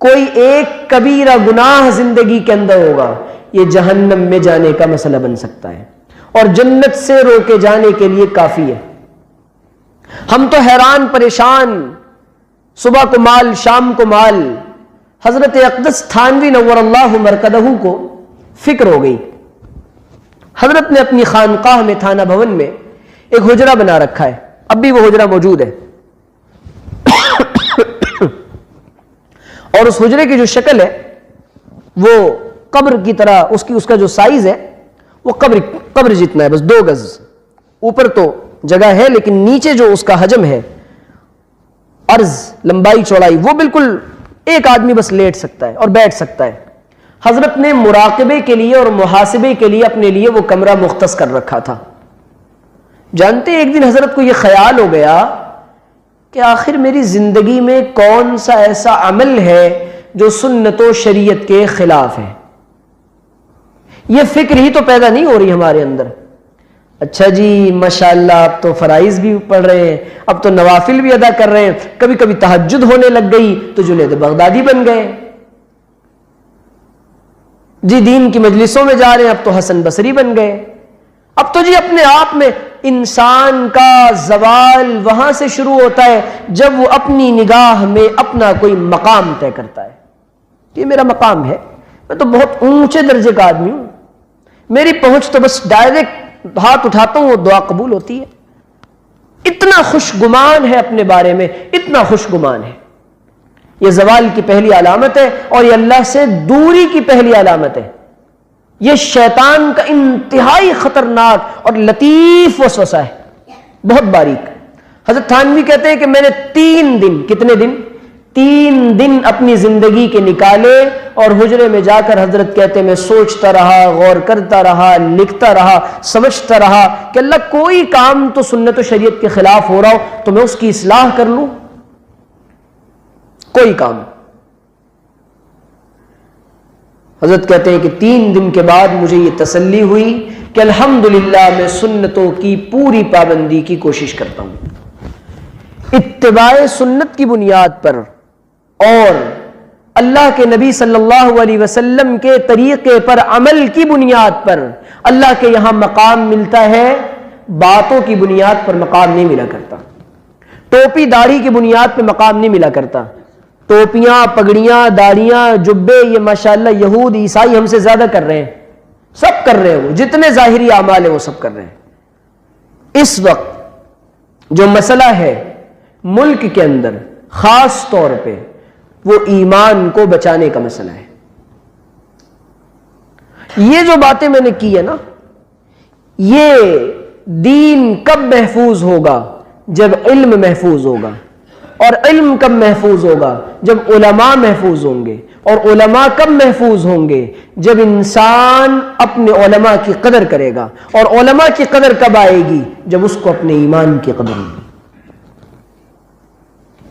کوئی ایک کبیرہ گناہ زندگی کے اندر ہوگا، یہ جہنم میں جانے کا مسئلہ بن سکتا ہے اور جنت سے روکے جانے کے لیے کافی ہے۔ ہم تو حیران پریشان، صبح کو مال شام کو مال۔ حضرت اقدس تھانوی نور اللہ مرکزہ کو فکر ہو گئی، حضرت نے اپنی خانقاہ میں تھانہ بھون میں ایک حجرہ بنا رکھا ہے، اب بھی وہ حجرہ موجود ہے، اور اس حجرے کی جو شکل ہے وہ قبر کی طرح، اس کا جو سائز ہے وہ قبر جتنا ہے، بس 2 گز اوپر تو جگہ ہے، لیکن نیچے جو اس کا حجم ہے، عرض لمبائی چوڑائی، وہ بالکل ایک آدمی بس لیٹ سکتا ہے اور بیٹھ سکتا ہے۔ حضرت نے مراقبے کے لیے اور محاسبے کے لیے اپنے لیے وہ کمرہ مختص کر رکھا تھا۔ جانتے ایک دن حضرت کو یہ خیال ہو گیا کہ آخر میری زندگی میں کون سا ایسا عمل ہے جو سنت و شریعت کے خلاف ہے. یہ فکر ہی تو پیدا نہیں ہو رہی ہمارے اندر. اچھا جی ماشاءاللہ اب تو فرائض بھی پڑھ رہے ہیں, اب تو نوافل بھی ادا کر رہے ہیں, کبھی کبھی تہجد ہونے لگ گئی تو جنید بغدادی بن گئے. جی دین کی مجلسوں میں جا رہے ہیں, اب تو حسن بصری بن گئے. اب تو جی اپنے آپ میں انسان کا زوال وہاں سے شروع ہوتا ہے جب وہ اپنی نگاہ میں اپنا کوئی مقام طے کرتا ہے. یہ میرا مقام ہے, میں تو بہت اونچے درجے کا آدمی ہوں, میری پہنچ تو بس ڈائریکٹ ہاتھ اٹھاتا ہوں وہ دعا قبول ہوتی ہے. اتنا خوش گمان ہے اپنے بارے میں, اتنا خوش گمان ہے. یہ زوال کی پہلی علامت ہے اور یہ اللہ سے دوری کی پہلی علامت ہے. یہ شیطان کا انتہائی خطرناک اور لطیف وسوسہ ہے, بہت باریک. حضرت تھانوی کہتے ہیں کہ میں نے 3 دن, کتنے دن؟ 3 دن اپنی زندگی کے نکالے اور حجرے میں جا کر حضرت کہتے ہیں میں سوچتا رہا, غور کرتا رہا, لکھتا رہا, سمجھتا رہا کہ اللہ کوئی کام تو سنت و شریعت کے خلاف ہو رہا ہو تو میں اس کی اصلاح کر لوں. کوئی کام. حضرت کہتے ہیں کہ 3 دن کے بعد مجھے یہ تسلی ہوئی کہ الحمدللہ میں سنتوں کی پوری پابندی کی کوشش کرتا ہوں. اتباع سنت کی بنیاد پر اور اللہ کے نبی صلی اللہ علیہ وسلم کے طریقے پر عمل کی بنیاد پر اللہ کے یہاں مقام ملتا ہے, باتوں کی بنیاد پر مقام نہیں ملا کرتا. ٹوپی داڑھی کی بنیاد پہ مقام نہیں ملا کرتا. ٹوپیاں, پگڑیاں, داڑیاں, جبے, یہ ماشاءاللہ یہود عیسائی ہم سے زیادہ کر رہے ہیں, سب کر رہے ہیں. وہ جتنے ظاہری اعمال ہیں وہ سب کر رہے ہیں. اس وقت جو مسئلہ ہے ملک کے اندر خاص طور پہ وہ ایمان کو بچانے کا مسئلہ ہے. یہ جو باتیں میں نے کی ہے نا, یہ دین کب محفوظ ہوگا؟ جب علم محفوظ ہوگا. اور علم کب محفوظ ہوگا؟ جب علماء محفوظ ہوں گے. اور علماء کب محفوظ ہوں گے؟ جب انسان اپنے علماء کی قدر کرے گا. اور علماء کی قدر کب آئے گی؟ جب اس کو اپنے ایمان کی قدر ہوگی.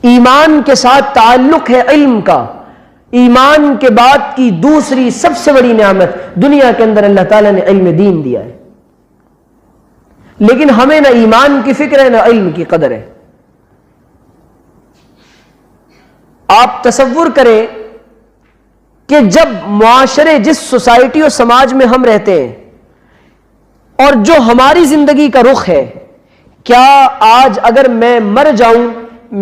ایمان کے ساتھ تعلق ہے علم کا. ایمان کے بعد کی دوسری سب سے بڑی نعمت دنیا کے اندر اللہ تعالیٰ نے علم دین دیا ہے. لیکن ہمیں نہ ایمان کی فکر ہے نہ علم کی قدر ہے. آپ تصور کریں کہ جب معاشرے, جس سوسائٹی اور سماج میں ہم رہتے ہیں اور جو ہماری زندگی کا رخ ہے, کیا آج اگر میں مر جاؤں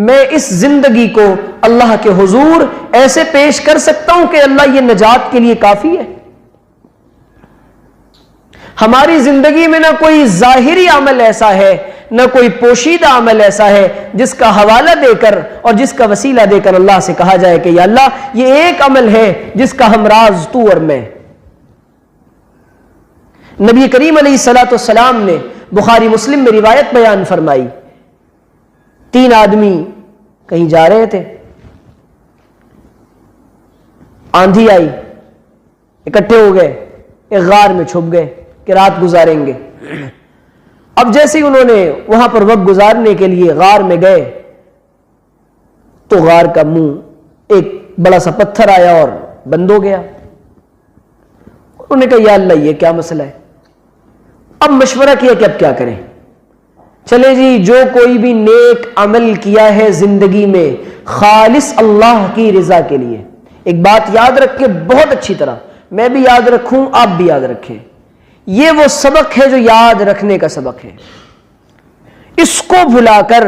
میں اس زندگی کو اللہ کے حضور ایسے پیش کر سکتا ہوں کہ اللہ یہ نجات کے لیے کافی ہے؟ ہماری زندگی میں نہ کوئی ظاہری عمل ایسا ہے, نہ کوئی پوشیدہ عمل ایسا ہے جس کا حوالہ دے کر اور جس کا وسیلہ دے کر اللہ سے کہا جائے کہ یا اللہ یہ ایک عمل ہے جس کا ہم راز تو اور میں. نبی کریم علیہ الصلوۃ والسلام نے بخاری مسلم میں روایت بیان فرمائی, 3 آدمی کہیں جا رہے تھے, آندھی آئی, اکٹھے ہو گئے, ایک غار میں چھپ گئے کہ رات گزاریں گے. اب جیسے ہی انہوں نے وہاں پر وقت گزارنے کے لیے غار میں گئے تو غار کا منہ ایک بڑا سا پتھر آیا اور بند ہو گیا. انہوں نے کہا یا اللہ یہ کیا مسئلہ ہے؟ اب مشورہ کیا کہ اب کیا کریں. چلے جی جو کوئی بھی نیک عمل کیا ہے زندگی میں خالص اللہ کی رضا کے لیے, ایک بات یاد رکھیں بہت اچھی طرح, میں بھی یاد رکھوں آپ بھی یاد رکھیں, یہ وہ سبق ہے جو یاد رکھنے کا سبق ہے. اس کو بھلا کر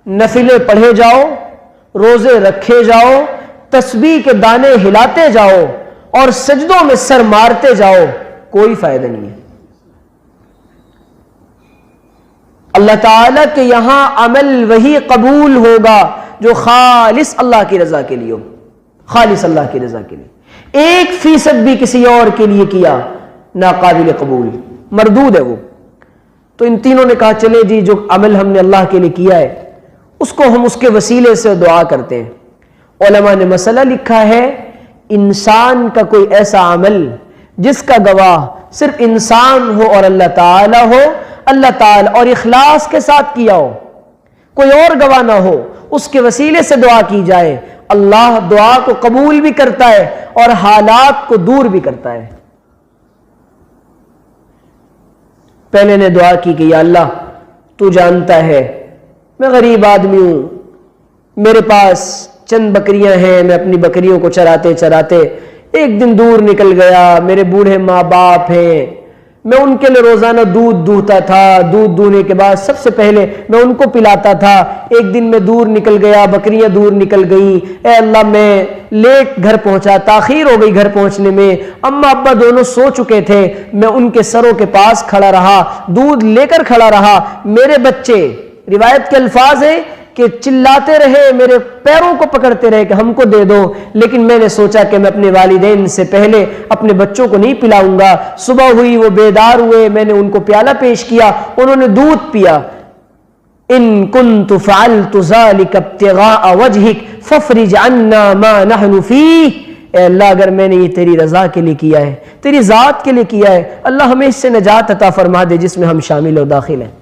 نفلیں پڑھے جاؤ, روزے رکھے جاؤ, تسبیح کے دانے ہلاتے جاؤ اور سجدوں میں سر مارتے جاؤ, کوئی فائدہ نہیں ہے. اللہ تعالیٰ کے یہاں عمل وہی قبول ہوگا جو خالص اللہ کی رضا کے لیے ہو, خالص اللہ کی رضا کے لیے. 1% بھی کسی اور کے لیے کیا ناقابل قبول, مردود ہے وہ. تو ان تینوں نے کہا چلے جی جو عمل ہم نے اللہ کے لیے کیا ہے اس کو ہم اس کے وسیلے سے دعا کرتے ہیں. علماء نے مسئلہ لکھا ہے, انسان کا کوئی ایسا عمل جس کا گواہ صرف انسان ہو اور اللہ تعالی ہو, اللہ تعالی اور اخلاص کے ساتھ کیا ہو, کوئی اور گواہ نہ ہو، اس کے وسیلے سے دعا کی جائے، اللہ دعا کو قبول بھی کرتا ہے اور حالات کو دور بھی کرتا ہے۔ پہلے نے دعا کی کہ یا اللہ تو جانتا ہے میں غریب آدمی ہوں، میرے پاس چند بکریاں ہیں، میں اپنی بکریوں کو چراتے چراتے ایک دن دور نکل گیا، میرے بوڑھے ماں باپ ہیں، میں ان کے لیے روزانہ دودھ دوہتا تھا، دودھ دوہنے کے بعد سب سے پہلے میں ان کو پلاتا تھا، ایک دن میں دور نکل گیا، بکریاں دور نکل گئیں، اے اللہ میں لیٹ گھر پہنچا، تاخیر ہو گئی گھر پہنچنے میں، اماں ابا دونوں سو چکے تھے، میں ان کے سروں کے پاس کھڑا رہا، دودھ لے کر کھڑا رہا، میرے بچے، روایت کے الفاظ ہیں کہ چلاتے رہے، میرے پیروں کو پکڑتے رہے کہ ہم کو دے دو، لیکن میں نے سوچا کہ میں اپنے والدین سے پہلے اپنے بچوں کو نہیں پلاؤں گا۔ صبح ہوئی، وہ بیدار ہوئے، میں نے ان کو پیالہ پیش کیا، انہوں نے دودھ پیا۔ ان كنت فعلت ذلك ابتغاء وجهك فافرج عنا ما نحن فيه، اے اللہ اگر میں نے یہ تیری رضا کے لیے کیا ہے، تیری ذات کے لیے کیا ہے، اللہ ہمیں اس سے نجات عطا فرما دے جس میں ہم شامل و داخل ہیں۔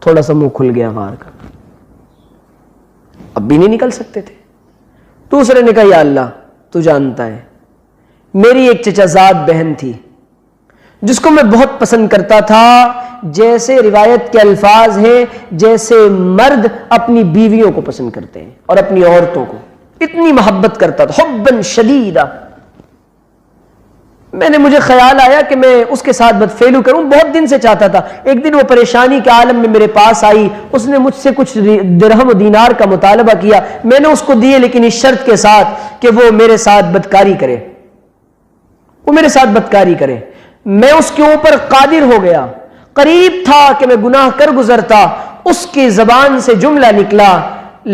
تھوڑا سا منہ کھل گیا غار کا، اب بھی نہیں نکل سکتے تھے۔ دوسرے نے کہا یا اللہ تو جانتا ہے میری ایک چچا زاد بہن تھی جس کو میں بہت پسند کرتا تھا، جیسے روایت کے الفاظ ہیں جیسے مرد اپنی بیویوں کو پسند کرتے ہیں اور اپنی عورتوں کو، اتنی محبت کرتا تھا، حباً شدیدہ۔ مجھے خیال آیا کہ میں اس کے ساتھ بدفعلی کروں، بہت دن سے چاہتا تھا۔ ایک دن وہ پریشانی کے عالم میں میرے پاس آئی، اس نے مجھ سے کچھ درہم و دینار کا مطالبہ کیا، میں نے اس کو دیے، لیکن اس شرط کے ساتھ کہ وہ میرے ساتھ بدکاری کرے، وہ میرے ساتھ بدکاری کرے۔ میں اس کے اوپر قادر ہو گیا، قریب تھا کہ میں گناہ کر گزرتا، اس کی زبان سے جملہ نکلا،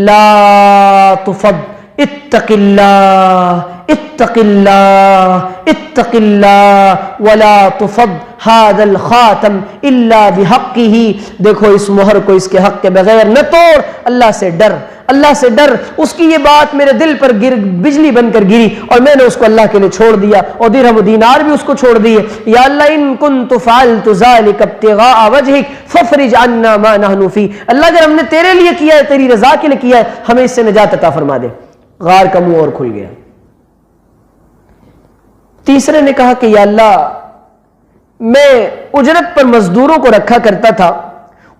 لا تفض اتق اللہ اتق اللہ اتق اللہ ولا تفض هذا الخاتم الا بحقه، دیکھو اس مہر کو اس کے حق کے بغیر نہ توڑ، اللہ سے ڈر، اللہ سے ڈر۔ اس کی یہ بات میرے دل پر بجلی بن کر گری اور میں نے اس کو اللہ کے لیے چھوڑ دیا، اور درہم و دینار بھی اس کو چھوڑ دیے۔ یا اللہ ان كنت فعلت ذلك ابتغاء وجهك فافرج عنا ما نحن فيه، اللہ اگر ہم نے تیرے لیے کیا ہے، تیری رضا کے لیے کیا ہے، ہمیں اس سے نجات عطا فرما دے۔ غار کا منہ اور کھل گیا۔ تیسرے نے کہا کہ یا اللہ میں اجرت پر مزدوروں کو رکھا کرتا تھا،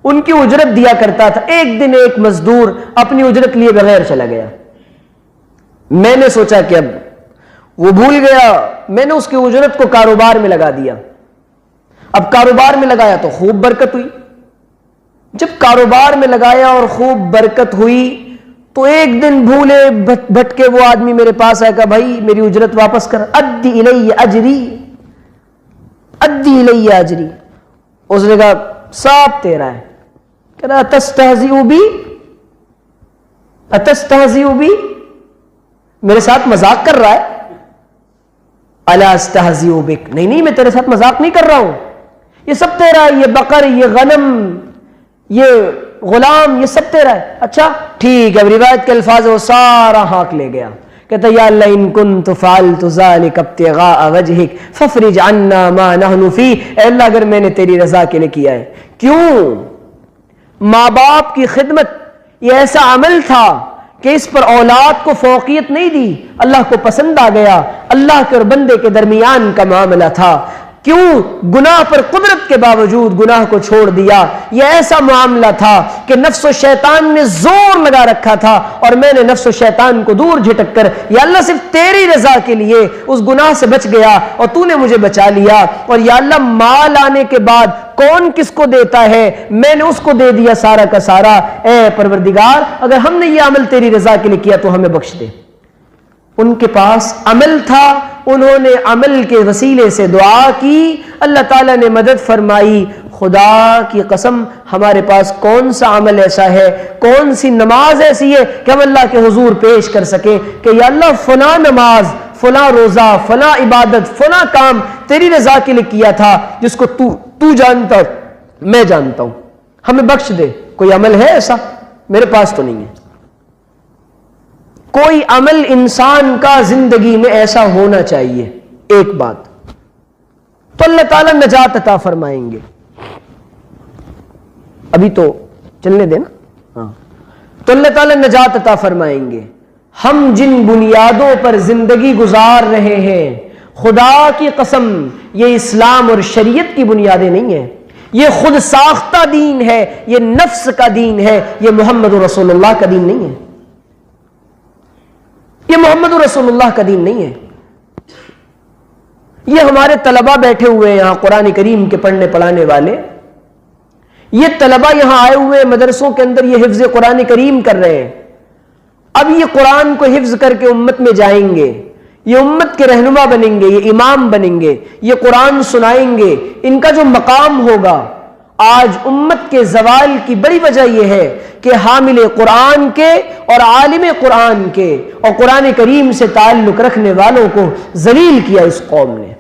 ان کی اجرت دیا کرتا تھا، ایک دن ایک مزدور اپنی اجرت لیے بغیر چلا گیا، میں نے سوچا کہ اب وہ بھول گیا، میں نے اس کی اجرت کو کاروبار میں لگا دیا۔ اب کاروبار میں لگایا تو خوب برکت ہوئی، جب کاروبار میں لگایا اور خوب برکت ہوئی تو ایک دن بھولے بھٹکے وہ آدمی میرے پاس آئے گا، بھائی میری اجرت واپس کر، ادی الی اجری ادی الی اجری۔ اس نے کہا صاحب تیرا ہے، کہہ رہا اتستہزئ بی اتستہزئ بی، میرے ساتھ مذاق کر رہا ہے؟ الا استہزئ بک، نہیں نہیں میں تیرے ساتھ مذاق نہیں کر رہا ہوں، یہ سب تیرا ہے، یہ بقر، یہ غنم، یہ غلام، یہ سب تیرا ہے۔ اچھا ٹھیک ہے، روایت کے الفاظ وہ سارا ہاک لے گیا، کہتا یا اللہ ان كنت فعلت ذلك ابتغاء وجهك فافرج عنا ما نحن فيه، اے اللہ اگر میں نے تیری رضا کے لیے کیا ہے۔ کیوں؟ ماں باپ کی خدمت یہ ایسا عمل تھا کہ اس پر اولاد کو فوقیت نہیں دی، اللہ کو پسند آ گیا، اللہ کے اور بندے کے درمیان کا معاملہ تھا۔ کیوں؟ گناہ پر قدرت کے باوجود گناہ کو چھوڑ دیا، یہ ایسا معاملہ تھا کہ نفس و شیطان نے زور لگا رکھا تھا اور میں نے نفس و شیطان کو دور جھٹک کر یا اللہ صرف تیری رضا کے لیے اس گناہ سے بچ گیا اور تو نے مجھے بچا لیا۔ اور یا اللہ مال آنے کے بعد کون کس کو دیتا ہے، میں نے اس کو دے دیا سارا کا سارا، اے پروردگار اگر ہم نے یہ عمل تیری رضا کے لیے کیا تو ہمیں بخش دے۔ ان کے پاس عمل تھا، انہوں نے عمل کے وسیلے سے دعا کی، اللہ تعالیٰ نے مدد فرمائی۔ خدا کی قسم ہمارے پاس کون سا عمل ایسا ہے، کون سی نماز ایسی ہے کہ ہم اللہ کے حضور پیش کر سکیں کہ یا اللہ فلاں نماز، فلاں روزہ، فلاں عبادت، فلاں کام تیری رضا کے لیے کیا تھا جس کو تو جانتا میں جانتا ہوں، ہمیں بخش دے۔ کوئی عمل ہے ایسا؟ میرے پاس تو نہیں ہے۔ کوئی عمل انسان کا زندگی میں ایسا ہونا چاہیے، ایک بات تو اللہ تعالیٰ نجات عطا فرمائیں گے۔ ابھی تو چلنے دینا. ہاں تو اللہ تعالیٰ نجات عطا فرمائیں گے. ہم جن بنیادوں پر زندگی گزار رہے ہیں خدا کی قسم یہ اسلام اور شریعت کی بنیادیں نہیں ہیں, یہ خود ساختہ دین ہے, یہ نفس کا دین ہے, یہ محمد رسول اللہ کا دین نہیں ہے, یہ محمد رسول اللہ کا دین نہیں ہے. یہ ہمارے طلباء بیٹھے ہوئے ہیں یہاں قرآن کریم کے پڑھنے پڑھانے والے, یہ طلباء یہاں آئے ہوئے مدرسوں کے اندر یہ حفظ قرآن کریم کر رہے ہیں. اب یہ قرآن کو حفظ کر کے امت میں جائیں گے, یہ امت کے رہنما بنیں گے, یہ امام بنیں گے, یہ قرآن سنائیں گے. ان کا جو مقام ہوگا, آج امت کے زوال کی بڑی وجہ یہ ہے کہ حامل قرآن کے اور عالم قرآن کے اور قرآن کریم سے تعلق رکھنے والوں کو ذلیل کیا اس قوم نے.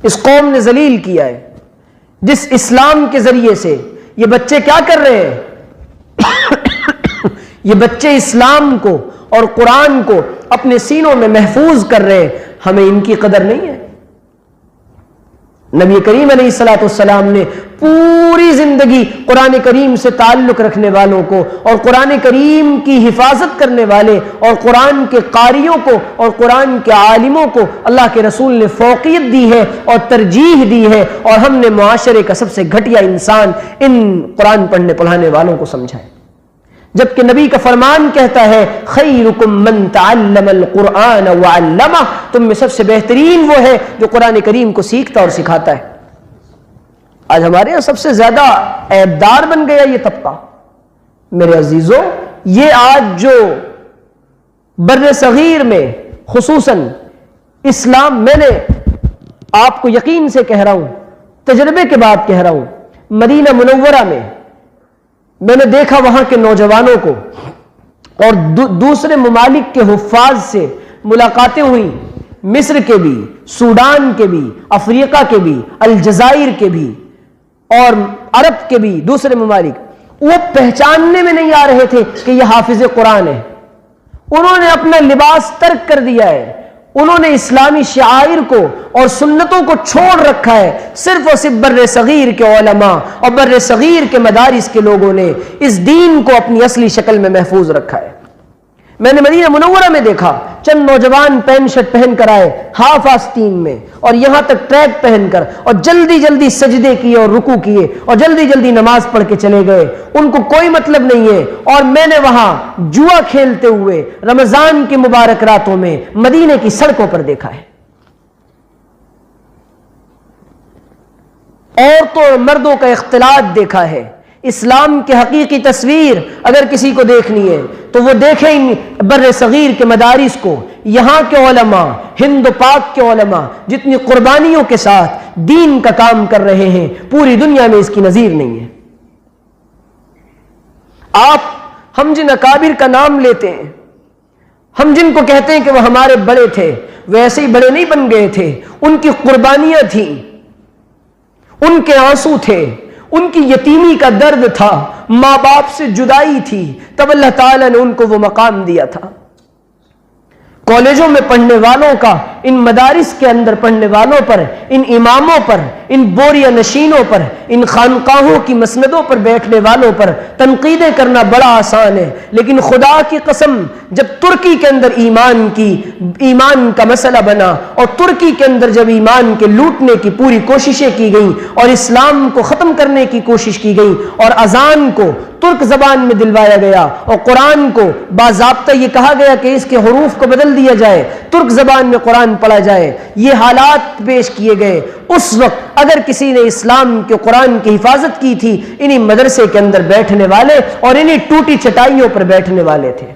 اس قوم نے ذلیل کیا ہے. جس اسلام کے ذریعے سے یہ بچے کیا کر رہے ہیں, یہ بچے اسلام کو اور قرآن کو اپنے سینوں میں محفوظ کر رہے ہیں, ہمیں ان کی قدر نہیں ہے. نبی کریم علیہ الصلوۃ والسلام نے پوری زندگی قرآن کریم سے تعلق رکھنے والوں کو اور قرآن کریم کی حفاظت کرنے والے اور قرآن کے قاریوں کو اور قرآن کے عالموں کو اللہ کے رسول نے فوقیت دی ہے اور ترجیح دی ہے, اور ہم نے معاشرے کا سب سے گھٹیا انسان ان قرآن پڑھنے پڑھانے والوں کو سمجھا ہے. جبکہ نبی کا فرمان کہتا ہے خیرکم من تعلم القرآن وعلمہ, تم میں سب سے بہترین وہ ہے جو قرآن کریم کو سیکھتا اور سکھاتا ہے. آج ہمارے یہاں سب سے زیادہ عیبدار بن گیا یہ طبقہ. میرے عزیزوں, یہ آج جو بر صغیر میں خصوصاً اسلام, میں نے آپ کو یقین سے کہہ رہا ہوں, تجربے کے بعد کہہ رہا ہوں, مدینہ منورہ میں نے دیکھا وہاں کے نوجوانوں کو اور دوسرے ممالک کے حفاظ سے ملاقاتیں ہوئی, مصر کے بھی, سوڈان کے بھی, افریقہ کے بھی, الجزائر کے بھی اور عرب کے بھی دوسرے ممالک. وہ پہچاننے میں نہیں آ رہے تھے کہ یہ حافظ قرآن ہے. انہوں نے اپنا لباس ترک کر دیا ہے, انہوں نے اسلامی شعائر کو اور سنتوں کو چھوڑ رکھا ہے. صرف اور صرف بر صغیر کے علماء اور بر صغیر کے مدارس کے لوگوں نے اس دین کو اپنی اصلی شکل میں محفوظ رکھا ہے. میں نے مدینہ منورہ میں دیکھا چند نوجوان پینٹ شرٹ پہن کر آئے ہاف آستین میں اور یہاں تک ٹریک پہن کر, اور جلدی جلدی سجدے کیے اور رکوع کیے اور جلدی جلدی نماز پڑھ کے چلے گئے. ان کو کوئی مطلب نہیں ہے. اور میں نے وہاں جوا کھیلتے ہوئے رمضان کی مبارک راتوں میں مدینے کی سڑکوں پر دیکھا ہے. عورتوں اور مردوں کا اختلاط دیکھا ہے. اسلام کی حقیقی تصویر اگر کسی کو دیکھنی ہے تو وہ دیکھیں بر صغیر کے مدارس کو, یہاں کے علماء, ہند و پاک کے علماء جتنی قربانیوں کے ساتھ دین کا کام کر رہے ہیں, پوری دنیا میں اس کی نظیر نہیں ہے. ہم جن اکابر کا نام لیتے ہیں, ہم جن کو کہتے ہیں کہ وہ ہمارے بڑے تھے, وہ ایسے ہی بڑے نہیں بن گئے تھے. ان کی قربانیاں تھیں, ان کے آنسو تھے, ان کی یتیمی کا درد تھا, ماں باپ سے جدائی تھی, تب اللہ تعالیٰ نے ان کو وہ مقام دیا تھا. کالجوں میں پڑھنے والوں کا, ان مدارس کے اندر پڑھنے والوں پر, ان اماموں پر, ان بوریہ نشینوں پر, ان خانقاہوں کی مسندوں پر بیٹھنے والوں پر تنقیدیں کرنا بڑا آسان ہے. لیکن خدا کی قسم, جب ترکی کے اندر ایمان کا مسئلہ بنا اور ترکی کے اندر جب ایمان کے لوٹنے کی پوری کوششیں کی گئیں اور اسلام کو ختم کرنے کی کوشش کی گئی اور اذان کو ترک زبان میں دلوایا گیا اور قرآن کو باضابطہ یہ کہا گیا کہ اس کے حروف کو بدل دیا جائے, ترک زبان میں قرآن پڑھا جائے, یہ حالات پیش کیے گئے, اس وقت اگر کسی نے اسلام کے قرآن کی حفاظت کی تھی, انہی مدرسے کے اندر بیٹھنے والے اور انہی ٹوٹی چٹائیوں پر بیٹھنے والے تھے.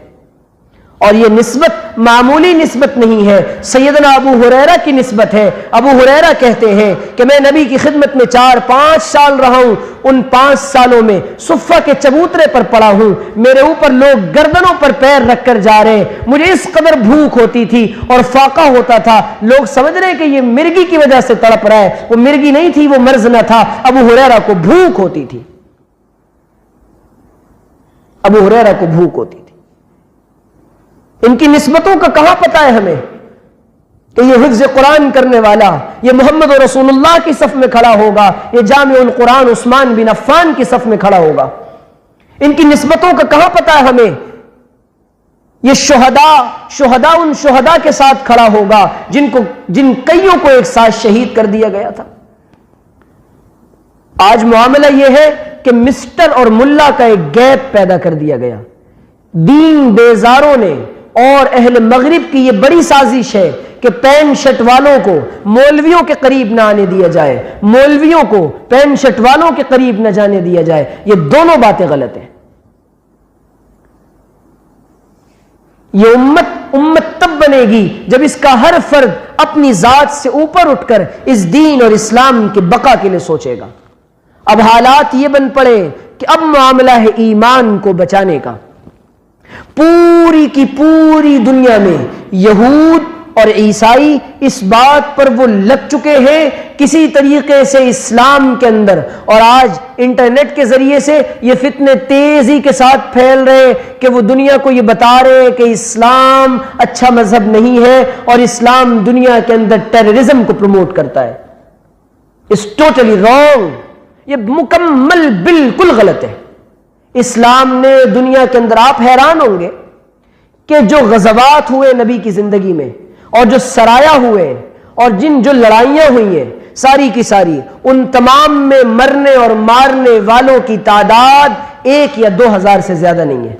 اور یہ نسبت معمولی نسبت نہیں ہے, سیدنا ابو ہریرہ کی نسبت ہے. ابو ہریرہ کہتے ہیں کہ میں نبی کی خدمت میں 4-5 سال رہا ہوں, ان 5 سالوں میں صفہ کے چبوترے پر پڑا ہوں, میرے اوپر لوگ گردنوں پر پیر رکھ کر جا رہے ہیں, مجھے اس قدر بھوک ہوتی تھی اور فاقہ ہوتا تھا, لوگ سمجھ رہے کہ یہ مرگی کی وجہ سے تڑپ رہا ہے, وہ مرگی نہیں تھی, وہ مرض نہ تھا, ابو ہریرہ کو بھوک ہوتی تھی, ابو ہریرہ کو بھوک ہوتی تھی. ان کی نسبتوں کا کہاں پتہ ہے ہمیں؟ کہ یہ حفظ قرآن کرنے والا یہ محمد رسول اللہ کی صف میں کھڑا ہوگا، یہ جامع القرآن عثمان بن عفان کی صف میں کھڑا ہوگا. ان کی نسبتوں کا کہاں پتہ ہے ہمیں؟ یہ شہداء ان شہداء کے ساتھ کھڑا ہوگا جن کئیوں کو ایک ساتھ شہید کر دیا گیا تھا. آج معاملہ یہ ہے کہ مسٹر اور ملا کا ایک گیپ پیدا کر دیا گیا. دین بیزاروں نے اور اہل مغرب کی یہ بڑی سازش ہے کہ پین شرٹ والوں کو مولویوں کے قریب نہ آنے دیا جائے، مولویوں کو پین شرٹ والوں کے قریب نہ جانے دیا جائے. یہ دونوں باتیں غلط ہیں. یہ امت تب بنے گی جب اس کا ہر فرد اپنی ذات سے اوپر اٹھ کر اس دین اور اسلام کے بقا کے لیے سوچے گا. اب حالات یہ بن پڑے کہ اب معاملہ ہے ایمان کو بچانے کا. پوری کی پوری دنیا میں یہود اور عیسائی اس بات پر وہ لگ چکے ہیں کسی طریقے سے اسلام کے اندر، اور آج انٹرنیٹ کے ذریعے سے یہ فتنے تیزی کے ساتھ پھیل رہے کہ وہ دنیا کو یہ بتا رہے کہ اسلام اچھا مذہب نہیں ہے اور اسلام دنیا کے اندر ٹیررزم کو پروموٹ کرتا ہے. It's totally wrong. یہ مکمل بالکل غلط ہے. اسلام نے دنیا کے اندر، آپ حیران ہوں گے کہ جو غزوات ہوئے نبی کی زندگی میں اور جو سرایا ہوئے اور جو لڑائیاں ہوئی ہیں ساری کی ساری، ان تمام میں مرنے اور مارنے والوں کی تعداد 1 یا 2,000 سے زیادہ نہیں ہے.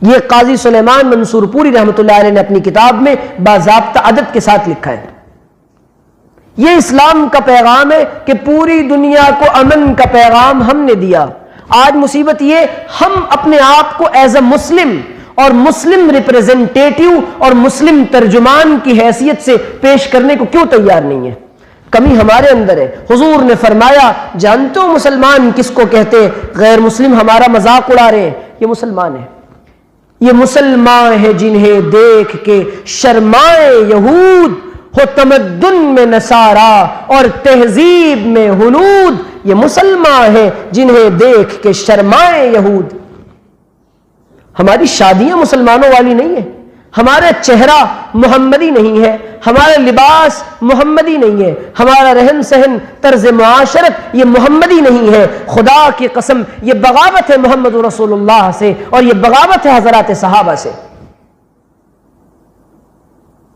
یہ قاضی سلیمان منصور پوری رحمۃ اللہ علیہ نے اپنی کتاب میں باضابطہ عدد کے ساتھ لکھا ہے. یہ اسلام کا پیغام ہے کہ پوری دنیا کو امن کا پیغام ہم نے دیا. آج مصیبت یہ ہم اپنے آپ کو ایز اے مسلم اور مسلم ریپریزنٹیٹیو اور مسلم ترجمان کی حیثیت سے پیش کرنے کو کیوں تیار نہیں ہے؟ کمی ہمارے اندر ہے. حضور نے فرمایا جانتے ہو مسلمان کس کو کہتے ہیں؟ غیر مسلم ہمارا مذاق اڑا رہے ہیں، یہ مسلمان ہیں. یہ مسلمان ہیں جنہیں دیکھ کے شرمائے یہود، ہو تمدن میں نصارا اور تہذیب میں ہنود. یہ مسلمان ہیں جنہیں دیکھ کے شرمائے یہود. ہماری شادیاں مسلمانوں والی نہیں ہیں، ہمارا چہرہ محمدی نہیں ہے، ہمارا لباس محمدی نہیں ہے، ہمارا رہن سہن طرز معاشرت یہ محمدی نہیں ہے. خدا کی قسم یہ بغاوت ہے محمد رسول اللہ سے اور یہ بغاوت ہے حضرات صحابہ سے.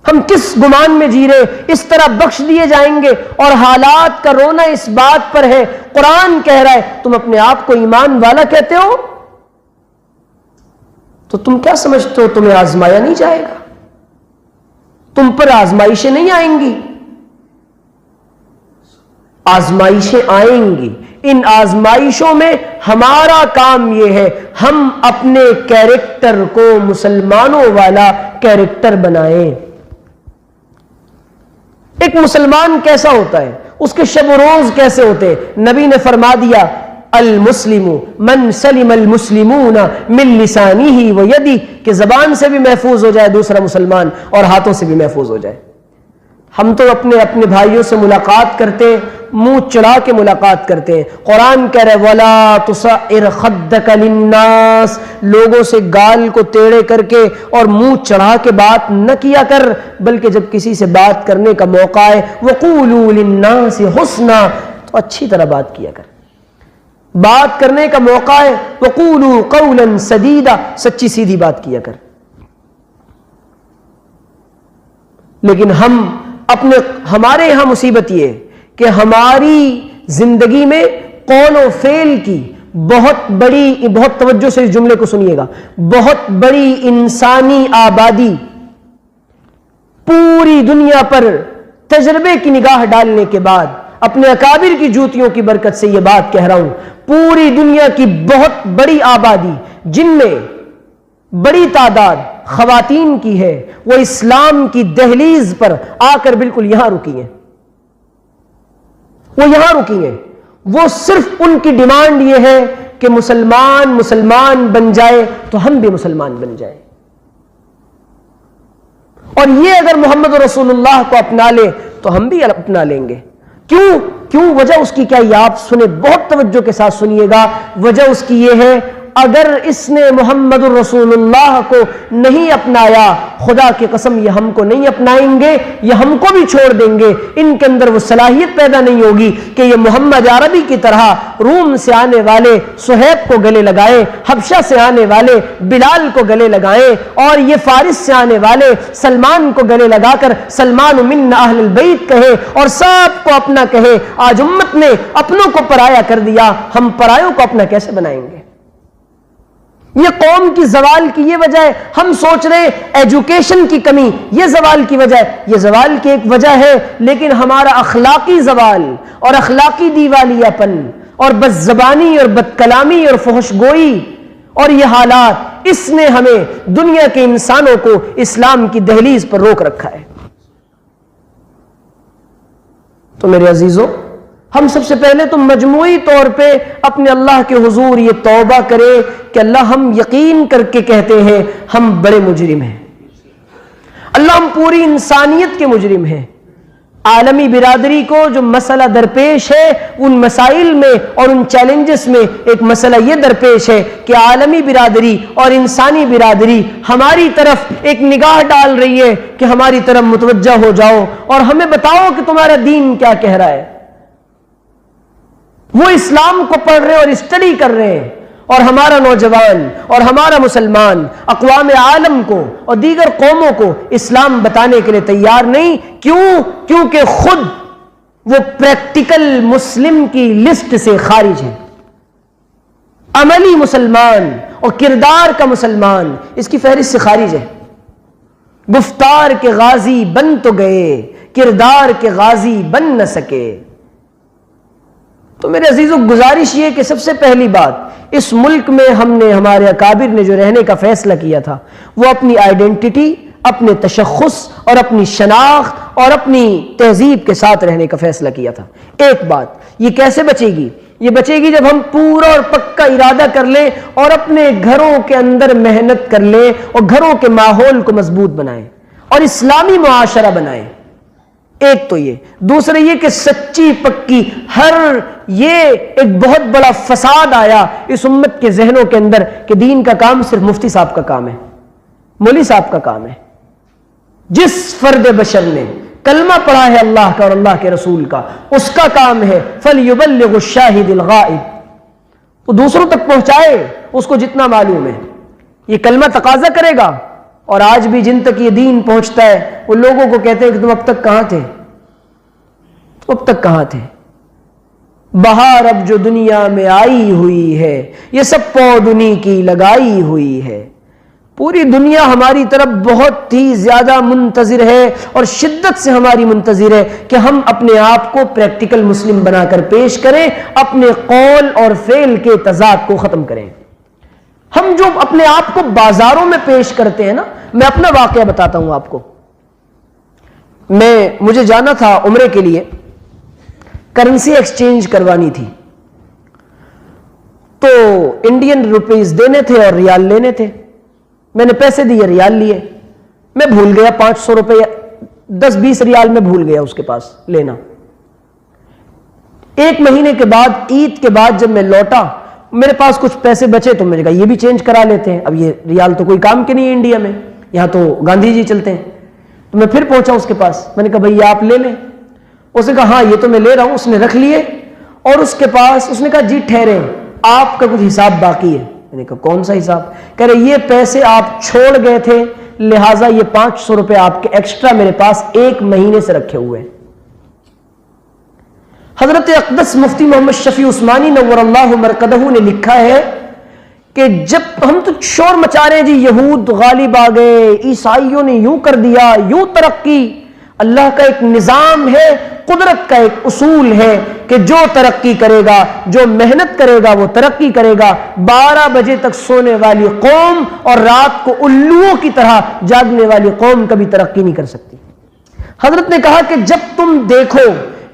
ہم کس گمان میں جی رہے؟ اس طرح بخش دیے جائیں گے اور حالات کا رونا اس بات پر ہے. قرآن کہہ رہا ہے تم اپنے آپ کو ایمان والا کہتے ہو تو تم کیا سمجھتے ہو تمہیں آزمایا نہیں جائے گا؟ تم پر آزمائشیں نہیں آئیں گی. آزمائشیں آئیں گی. ان آزمائشوں میں ہمارا کام یہ ہے ہم اپنے کیریکٹر کو مسلمانوں والا کیریکٹر بنائیں. ایک مسلمان کیسا ہوتا ہے، اس کے شب و روز کیسے ہوتے ہیں؟ نبی نے فرما دیا المسلم من سلم المسلمون من لسانه و یدی، کہ زبان سے بھی محفوظ ہو جائے دوسرا مسلمان اور ہاتھوں سے بھی محفوظ ہو جائے. ہم تو اپنے بھائیوں سے ملاقات کرتے ہیں منہ چڑھا کے ملاقات کرتے ہیں. قرآن کہہ رہے وَلَا تُصَعِّرْ خَدَّكَ لِلنَّاسِ، لوگوں سے گال کو ٹیڑے کر کے اور منہ چڑھا کے بات نہ کیا کر، بلکہ جب کسی سے بات کرنے کا موقع ہے وَقُولُوا لِلنَّاسِ حُسْنًا، تو اچھی طرح بات کیا کر. بات کرنے کا موقع ہے وَقُولُوا قَوْلًا سَدِيدًا، سچی سیدھی بات کیا کر. لیکن ہمارے یہاں مصیبت یہ ہے کہ ہماری زندگی میں قول و فعل کی بہت توجہ سے اس جملے کو سنیے گا، بہت بڑی انسانی آبادی پوری دنیا پر تجربے کی نگاہ ڈالنے کے بعد اپنے اکابر کی جوتیوں کی برکت سے یہ بات کہہ رہا ہوں، پوری دنیا کی بہت بڑی آبادی جن میں بڑی تعداد خواتین کی ہے، وہ اسلام کی دہلیز پر آ کر بالکل یہاں رکی ہیں. وہ یہاں رکی ہیں. وہ صرف ان کی ڈیمانڈ یہ ہے کہ مسلمان بن جائے تو ہم بھی مسلمان بن جائیں. اور یہ اگر محمد رسول اللہ کو اپنا لے تو ہم بھی اپنا لیں گے. کیوں وجہ اس کی کیا یہ آپ سنیں، بہت توجہ کے ساتھ سنیے گا. وجہ اس کی یہ ہے اگر اس نے محمد الرسول اللہ کو نہیں اپنایا، خدا کی قسم یہ ہم کو نہیں اپنائیں گے، یہ ہم کو بھی چھوڑ دیں گے۔ ان کے اندر وہ صلاحیت پیدا نہیں ہوگی کہ یہ محمد عربی کی طرح روم سے آنے والے صہیب کو گلے لگائیں، حبشہ سے آنے والے بلال کو گلے لگائیں، اور یہ فارس سے آنے والے سلمان کو گلے لگا کر سلمان من اہل البیت کہے اور سب کو اپنا کہے۔ آج امت نے اپنوں کو پرایا کر دیا، ہم پرایوں کو اپنا کیسے بنائیں گے؟ یہ قوم کی زوال کی یہ وجہ ہے۔ ہم سوچ رہے ہیں ایجوکیشن کی کمی یہ زوال کی وجہ ہے، یہ زوال کی ایک وجہ ہے، لیکن ہمارا اخلاقی زوال اور اخلاقی دیوالیہ پن اور بد زبانی اور بد کلامی اور فحش گوئی اور یہ حالات، اس نے ہمیں دنیا کے انسانوں کو اسلام کی دہلیز پر روک رکھا ہے۔ تو میرے عزیزو، ہم سب سے پہلے تو مجموعی طور پہ اپنے اللہ کے حضور یہ توبہ کرے کہ اللہ ہم یقین کر کے کہتے ہیں ہم بڑے مجرم ہیں، اللہ ہم پوری انسانیت کے مجرم ہیں۔ عالمی برادری کو جو مسئلہ درپیش ہے، ان مسائل میں اور ان چیلنجز میں ایک مسئلہ یہ درپیش ہے کہ عالمی برادری اور انسانی برادری ہماری طرف ایک نگاہ ڈال رہی ہے کہ ہماری طرف متوجہ ہو جاؤ اور ہمیں بتاؤ کہ تمہارا دین کیا کہہ رہا ہے۔ وہ اسلام کو پڑھ رہے اور اسٹڈی کر رہے ہیں، اور ہمارا نوجوان اور ہمارا مسلمان اقوام عالم کو اور دیگر قوموں کو اسلام بتانے کے لیے تیار نہیں۔ کیونکہ خود وہ پریکٹیکل مسلم کی لسٹ سے خارج ہے۔ عملی مسلمان اور کردار کا مسلمان اس کی فہرست سے خارج ہے۔ گفتار کے غازی بن تو گئے، کردار کے غازی بن نہ سکے۔ تو میرے عزیزو، گزارش یہ کہ سب سے پہلی بات، اس ملک میں ہم نے، ہمارے اکابر نے جو رہنے کا فیصلہ کیا تھا، وہ اپنی آئیڈینٹی، اپنے تشخص اور اپنی شناخت اور اپنی تہذیب کے ساتھ رہنے کا فیصلہ کیا تھا۔ ایک بات، یہ کیسے بچے گی؟ یہ بچے گی جب ہم پورا اور پکا ارادہ کر لیں اور اپنے گھروں کے اندر محنت کر لیں اور گھروں کے ماحول کو مضبوط بنائیں اور اسلامی معاشرہ بنائیں۔ ایک تو یہ، دوسرے یہ کہ سچی پکی یہ ایک بہت بڑا فساد آیا اس امت کے ذہنوں کے اندر کہ دین کا کام صرف مفتی صاحب کا کام ہے، مولوی صاحب کا کام ہے۔ جس فرد بشر نے کلمہ پڑھا ہے اللہ کا اور اللہ کے رسول کا، اس کا کام ہے فَلْيُبَلِّغُ الشَّاهِدِ الْغَائِبِ، وہ دوسروں تک پہنچائے اس کو جتنا معلوم ہے۔ یہ کلمہ تقاضا کرے گا، اور آج بھی جن تک یہ دین پہنچتا ہے وہ لوگوں کو کہتے ہیں کہ تم اب تک کہاں تھے، اب تک کہاں تھے؟ بہار اب جو دنیا میں آئی ہوئی ہے، یہ سب پودنی کی لگائی ہوئی ہے۔ پوری دنیا ہماری طرف بہت ہی زیادہ منتظر ہے اور شدت سے ہماری منتظر ہے کہ ہم اپنے آپ کو پریکٹیکل مسلم بنا کر پیش کریں، اپنے قول اور فعل کے تضاد کو ختم کریں۔ ہم جو اپنے آپ کو بازاروں میں پیش کرتے ہیں نا، میں اپنا واقعہ بتاتا ہوں آپ کو۔ مجھے جانا تھا عمرے کے لیے، کرنسی ایکسچینج کروانی تھی، تو انڈین روپیز دینے تھے اور ریال لینے تھے۔ میں نے پیسے دیے، ریال لیے، میں بھول گیا 500 روپے 10-20 ریال میں بھول گیا اس کے پاس لینا۔ ایک مہینے کے بعد، عید کے بعد جب میں لوٹا، میرے پاس کچھ پیسے بچے تو میں نے کہا یہ بھی چینج کرا لیتے ہیں۔ اب یہ ریال تو کوئی کام کے نہیں ہے انڈیا میں، یہاں تو گاندھی جی چلتے ہیں۔ تو میں پھر پہنچا اس کے پاس، میں نے کہا بھائی یہ آپ لے لیں۔ اس نے کہا ہاں یہ تو میں لے رہا ہوں۔ اس نے رکھ لیے، اور اس کے پاس اس نے کہا جی ٹھہرے، آپ کا کچھ حساب باقی ہے۔ میں نے کہا کون سا حساب؟ کہہ رہے یہ پیسے آپ چھوڑ گئے تھے، لہٰذا یہ 500 روپے آپ کے ایکسٹرا میرے پاس 1 مہینے سے رکھے ہوئے ہیں۔ حضرت اقدس مفتی محمد شفیع عثمانی نور اللہ مرقدہ نے لکھا ہے کہ جب ہم تو شور مچا رہے ہیں جی یہود غالب آ گئے، عیسائیوں نے یوں کر دیا، یوں ترقی۔ اللہ کا ایک نظام ہے، قدرت کا ایک اصول ہے کہ جو ترقی کرے گا، جو محنت کرے گا وہ ترقی کرے گا۔ 12 بجے تک سونے والی قوم اور رات کو الوؤں کی طرح جاگنے والی قوم کبھی ترقی نہیں کر سکتی۔ حضرت نے کہا کہ جب تم دیکھو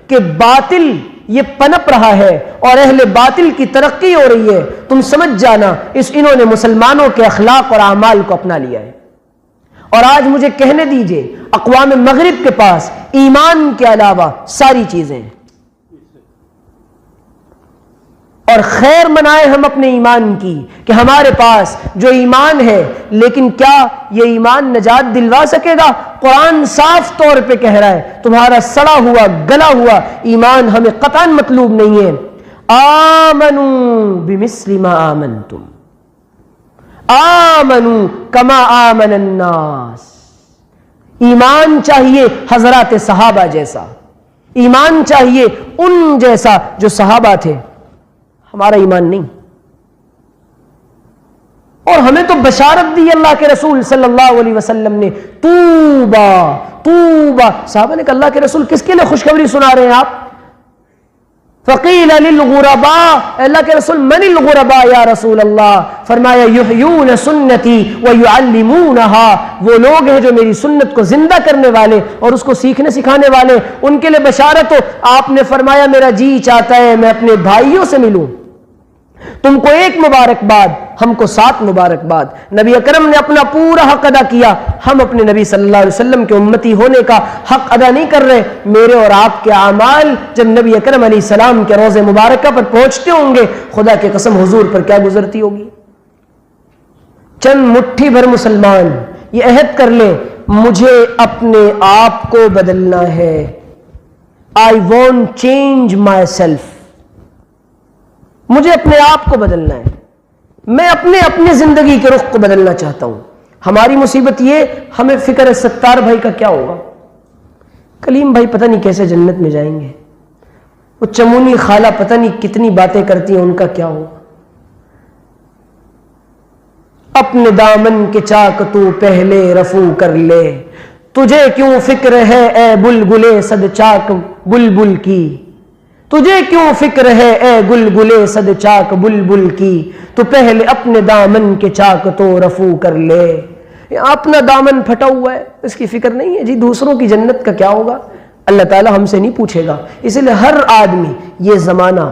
کہ باطل یہ پنپ رہا ہے اور اہل باطل کی ترقی ہو رہی ہے، تم سمجھ جانا انہوں نے مسلمانوں کے اخلاق اور اعمال کو اپنا لیا ہے۔ اور آج مجھے کہنے دیجئے، اقوام مغرب کے پاس ایمان کے علاوہ ساری چیزیں ہیں، اور خیر منائیں ہم اپنے ایمان کی کہ ہمارے پاس جو ایمان ہے، لیکن کیا یہ ایمان نجات دلوا سکے گا؟ قرآن صاف طور پہ کہہ رہا ہے تمہارا سڑا ہوا گلا ہوا ایمان ہمیں قطعاً مطلوب نہیں ہے۔ آمنوا بمثل ما آمنتم، آمنوا کما آمن الناس۔ ایمان چاہیے حضرات صحابہ جیسا، ایمان چاہیے ان جیسا جو صحابہ تھے، ہمارا ایمان نہیں۔ اور ہمیں تو بشارت دی اللہ کے رسول صلی اللہ علیہ وسلم نے، طوبا طوبا۔ صحابہ نے کہا اللہ کے رسول کس کے لیے خوشخبری سنا رہے ہیں آپ؟ فقیل للغرباء، اللہ کے رسول من الغرباء یا رسول اللہ؟ فرمایا یحیون سنتی ویعلمونها، وہ لوگ ہیں جو میری سنت کو زندہ کرنے والے اور اس کو سیکھنے سکھانے والے، ان کے لیے بشارت ہو۔ آپ نے فرمایا میرا جی چاہتا ہے میں اپنے بھائیوں سے ملوں، تم کو ایک مبارکباد، ہم کو 7 مبارکباد۔ نبی اکرم نے اپنا پورا حق ادا کیا، ہم اپنے نبی صلی اللہ علیہ وسلم کے امتی ہونے کا حق ادا نہیں کر رہے۔ میرے اور آپ کے اعمال جب نبی اکرم علیہ السلام کے روضہ مبارکہ پر پہنچتے ہوں گے، خدا کی قسم حضور پر کیا گزرتی ہوگی۔ چند مٹھی بھر مسلمان یہ عہد کر لیں مجھے اپنے آپ کو بدلنا ہے، I won't change myself، مجھے اپنے آپ کو بدلنا ہے، میں اپنے زندگی کے رخ کو بدلنا چاہتا ہوں۔ ہماری مصیبت یہ، ہمیں فکر ہے ستار بھائی کا کیا ہوگا، کلیم بھائی پتہ نہیں کیسے جنت میں جائیں گے، وہ چمونی خالہ پتہ نہیں کتنی باتیں کرتی ہیں، ان کا کیا ہوگا۔ اپنے دامن کے چاک تو پہلے رفو کر لے، تجھے کیوں فکر ہے اے بلبلے صد چاک بلبل کی، تجھے کیوں فکر ہے اے گلگلے صد چاک بلبل کی، تو پہلے اپنے دامن کے چاک تو رفو کر لے۔ اپنا دامن پھٹا ہوا ہے، اس کی فکر نہیں ہے جی دوسروں کی جنت کا کیا ہوگا، اللہ تعالی ہم سے نہیں پوچھے گا۔ اس لیے ہر آدمی یہ زمانہ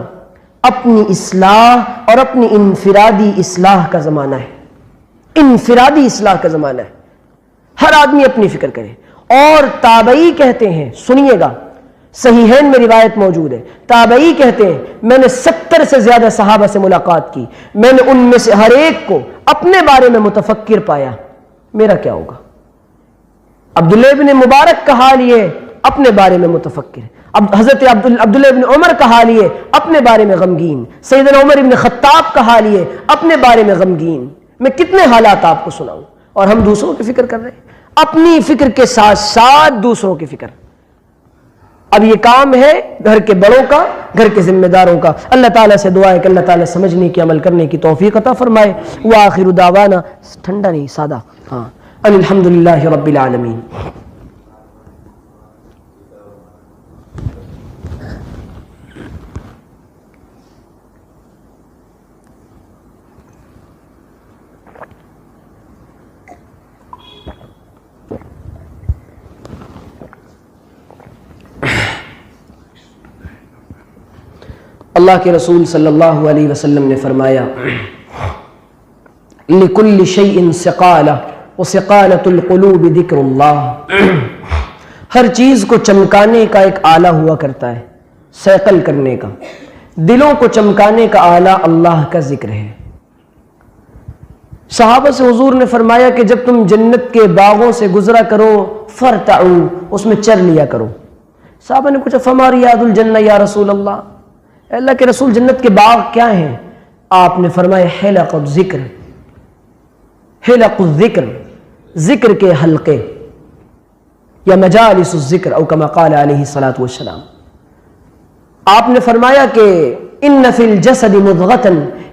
اپنی اصلاح اور اپنی انفرادی اصلاح کا زمانہ ہے، انفرادی اصلاح کا زمانہ ہے، ہر آدمی اپنی فکر کرے۔ اور تابعی کہتے ہیں، سنیے گا صحیحین میں روایت موجود ہے، تابعی کہتے ہیں میں نے 70 سے زیادہ صحابہ سے ملاقات کی، میں نے ان میں سے ہر ایک کو اپنے بارے میں متفکر پایا، میرا کیا ہوگا۔ عبداللہ ابن مبارک کا حال یہ اپنے بارے میں متفکر، حضرت عبداللہ ابن عمر کا حال یہ اپنے بارے میں غمگین، سیدنا عمر ابن خطاب کا حال یہ اپنے بارے میں غمگین۔ میں کتنے حالات آپ کو سناؤں، اور ہم دوسروں کی فکر کر رہے ہیں، اپنی فکر کے ساتھ ساتھ دوسروں کی فکر۔ اب یہ کام ہے گھر کے بڑوں کا، گھر کے ذمہ داروں کا۔ اللہ تعالیٰ سے دعا ہے کہ اللہ تعالیٰ سمجھنے کی، عمل کرنے کی توفیق عطا فرمائے۔ وآخر دعوانا، ٹھنڈا نہیں سادہ، ہاں، ان الحمدللہ رب العالمین۔ اللہ کے رسول صلی اللہ علیہ وسلم نے فرمایا لِكُلِّ شَيْءٍ سِقَالَةٌ وَسِقَالَةُ الْقُلُوبِ ذِكْرُ اللَّهِ، ہر چیز کو چمکانے کا ایک آلہ ہوا کرتا ہے، سیقل کرنے کا، دلوں کو چمکانے کا آلہ اللہ کا ذکر ہے۔ صحابہ سے حضور نے فرمایا کہ جب تم جنت کے باغوں سے گزرا کرو فَارْتَعُوا، اس میں چر لیا کرو۔ صحابہ نے پوچھا فَمَا رِيَاضُ الْجَنَّةِ یا رسول اللہ، اللہ کے رسول جنت کے باغ کیا ہیں؟ آپ نے فرمایا حلق الذکر، حلق الذکر، ذکر کے حلقے، یا مجالس الذکر، او کما قال علیہ الصلاۃ والسلام۔ آپ نے فرمایا کہ ان فی الجسد مضغة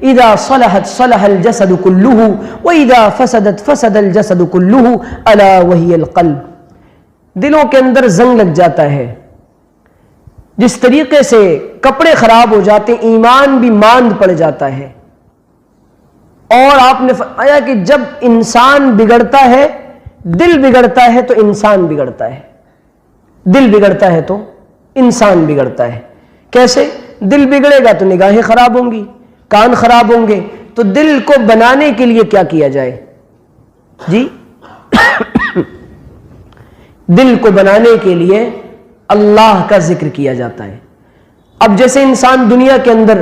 اذا صلحت صلح الجسد كله واذا فسدت فسد الجسد كله الا وهي القلب، دلوں کے اندر زنگ لگ جاتا ہے، جس طریقے سے کپڑے خراب ہو جاتے ہیں ایمان بھی ماند پڑ جاتا ہے۔ اور آپ نے فرمایا کہ جب انسان بگڑتا ہے، دل بگڑتا ہے تو انسان بگڑتا ہے، دل بگڑتا ہے تو انسان بگڑتا ہے۔ کیسے؟ دل بگڑے گا تو نگاہیں خراب ہوں گی، کان خراب ہوں گے، تو دل کو بنانے کے لیے کیا کیا جائے جی؟ دل کو بنانے کے لیے اللہ کا ذکر کیا جاتا ہے۔ اب جیسے انسان دنیا کے اندر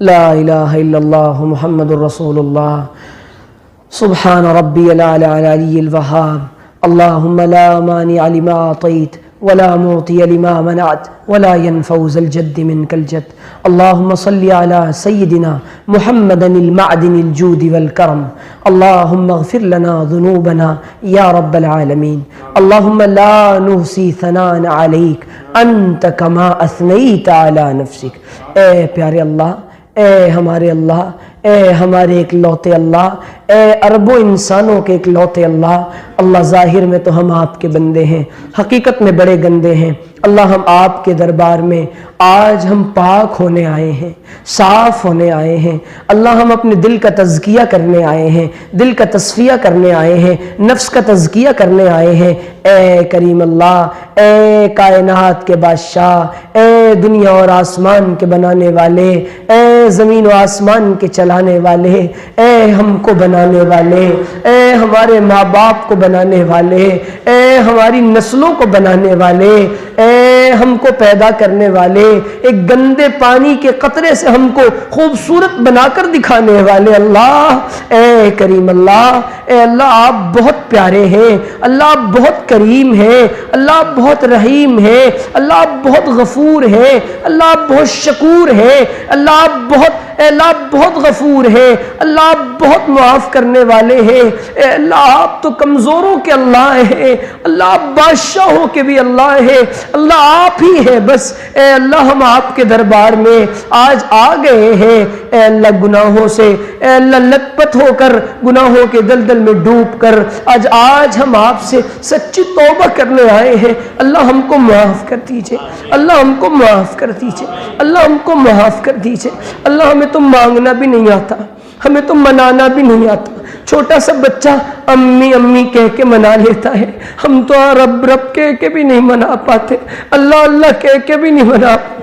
لا الہ الا اللہ محمد الرسول اللہ سبحان ربی العلی الوہاب اللہم لا مانع لما اعطیت ولا معطی لما منعت ولا ينفع ذا الجد منك الجد اللهم صل على سيدنا محمد المعدن الجود والكرم اللهم اغفر لنا ذنوبنا يا رب العالمين اللهم لا نحصي ثناء عليك أنت كما أثنيت على نفسك اے پیارے اللہ، اے ہمارے اللہ، اے ہمارے اکلوتے اللہ، اے اربوں انسانوں کے اکلوتے اللہ، اللہ ظاہر میں تو ہم آپ کے بندے ہیں، حقیقت میں بڑے گندے ہیں اللہ۔ ہم آپ کے دربار میں آج ہم پاک ہونے آئے ہیں، صاف ہونے آئے ہیں اللہ۔ ہم اپنے دل کا تزکیہ کرنے آئے ہیں، دل کا تصفیہ کرنے آئے ہیں، نفس کا تزکیہ کرنے آئے ہیں۔ اے کریم اللہ، اے کائنات کے بادشاہ، اے دنیا اور آسمان کے بنانے والے، اے زمین و آسمان کے چلانے والے، اے ہم کو بنانے والے، اے ہمارے ماں باپ کو بنانے والے، اے ہماری نسلوں کو بنانے والے، اے ہم کو پیدا کرنے والے، ایک گندے پانی کے قطرے سے ہم کو خوبصورت بنا کر دکھانے والے اللہ، اے کریم اللہ، اے اللہ آپ بہت پیارے ہیں اللہ، آپ بہت کریم ہیں اللہ، آپ بہت رحیم ہیں اللہ، آپ بہت غفور ہیں اللہ، آپ بہت شکور ہیں اللہ، آپ بہت، اے اللہ بہت غفور ہے اللہ، آپ بہت معاف کرنے والے ہیں اے اللہ، آپ تو کمزوروں کے اللہ ہیں اللہ، آپ بادشاہوں کے بھی اللہ ہیں اللہ، آپ ہی ہیں بس۔ اے اللہ ہم آپ کے دربار میں آج آ گئے ہیں اے اللہ گناہوں سے، اے اللہ لت پت ہو کر، گناہوں کے دلدل میں ڈوب کر آج ہم آپ سے سچی توبہ کرنے آئے ہیں اللہ، ہم کو معاف کر دیجئے اللہ، ہم کو معاف کر دیجئے اللہ، ہم کو معاف کر دیجئے اللہ۔ ہمیں تو مانگنا بھی نہیں آتا، ہمیں تو منانا بھی نہیں آتا، چھوٹا سا بچہ امی امی کہہ کے منا لیتا ہے، ہم تو رب رب کہہ کے بھی نہیں منا پاتے اللہ اللہ کہہ کے بھی نہیں منا پاتے،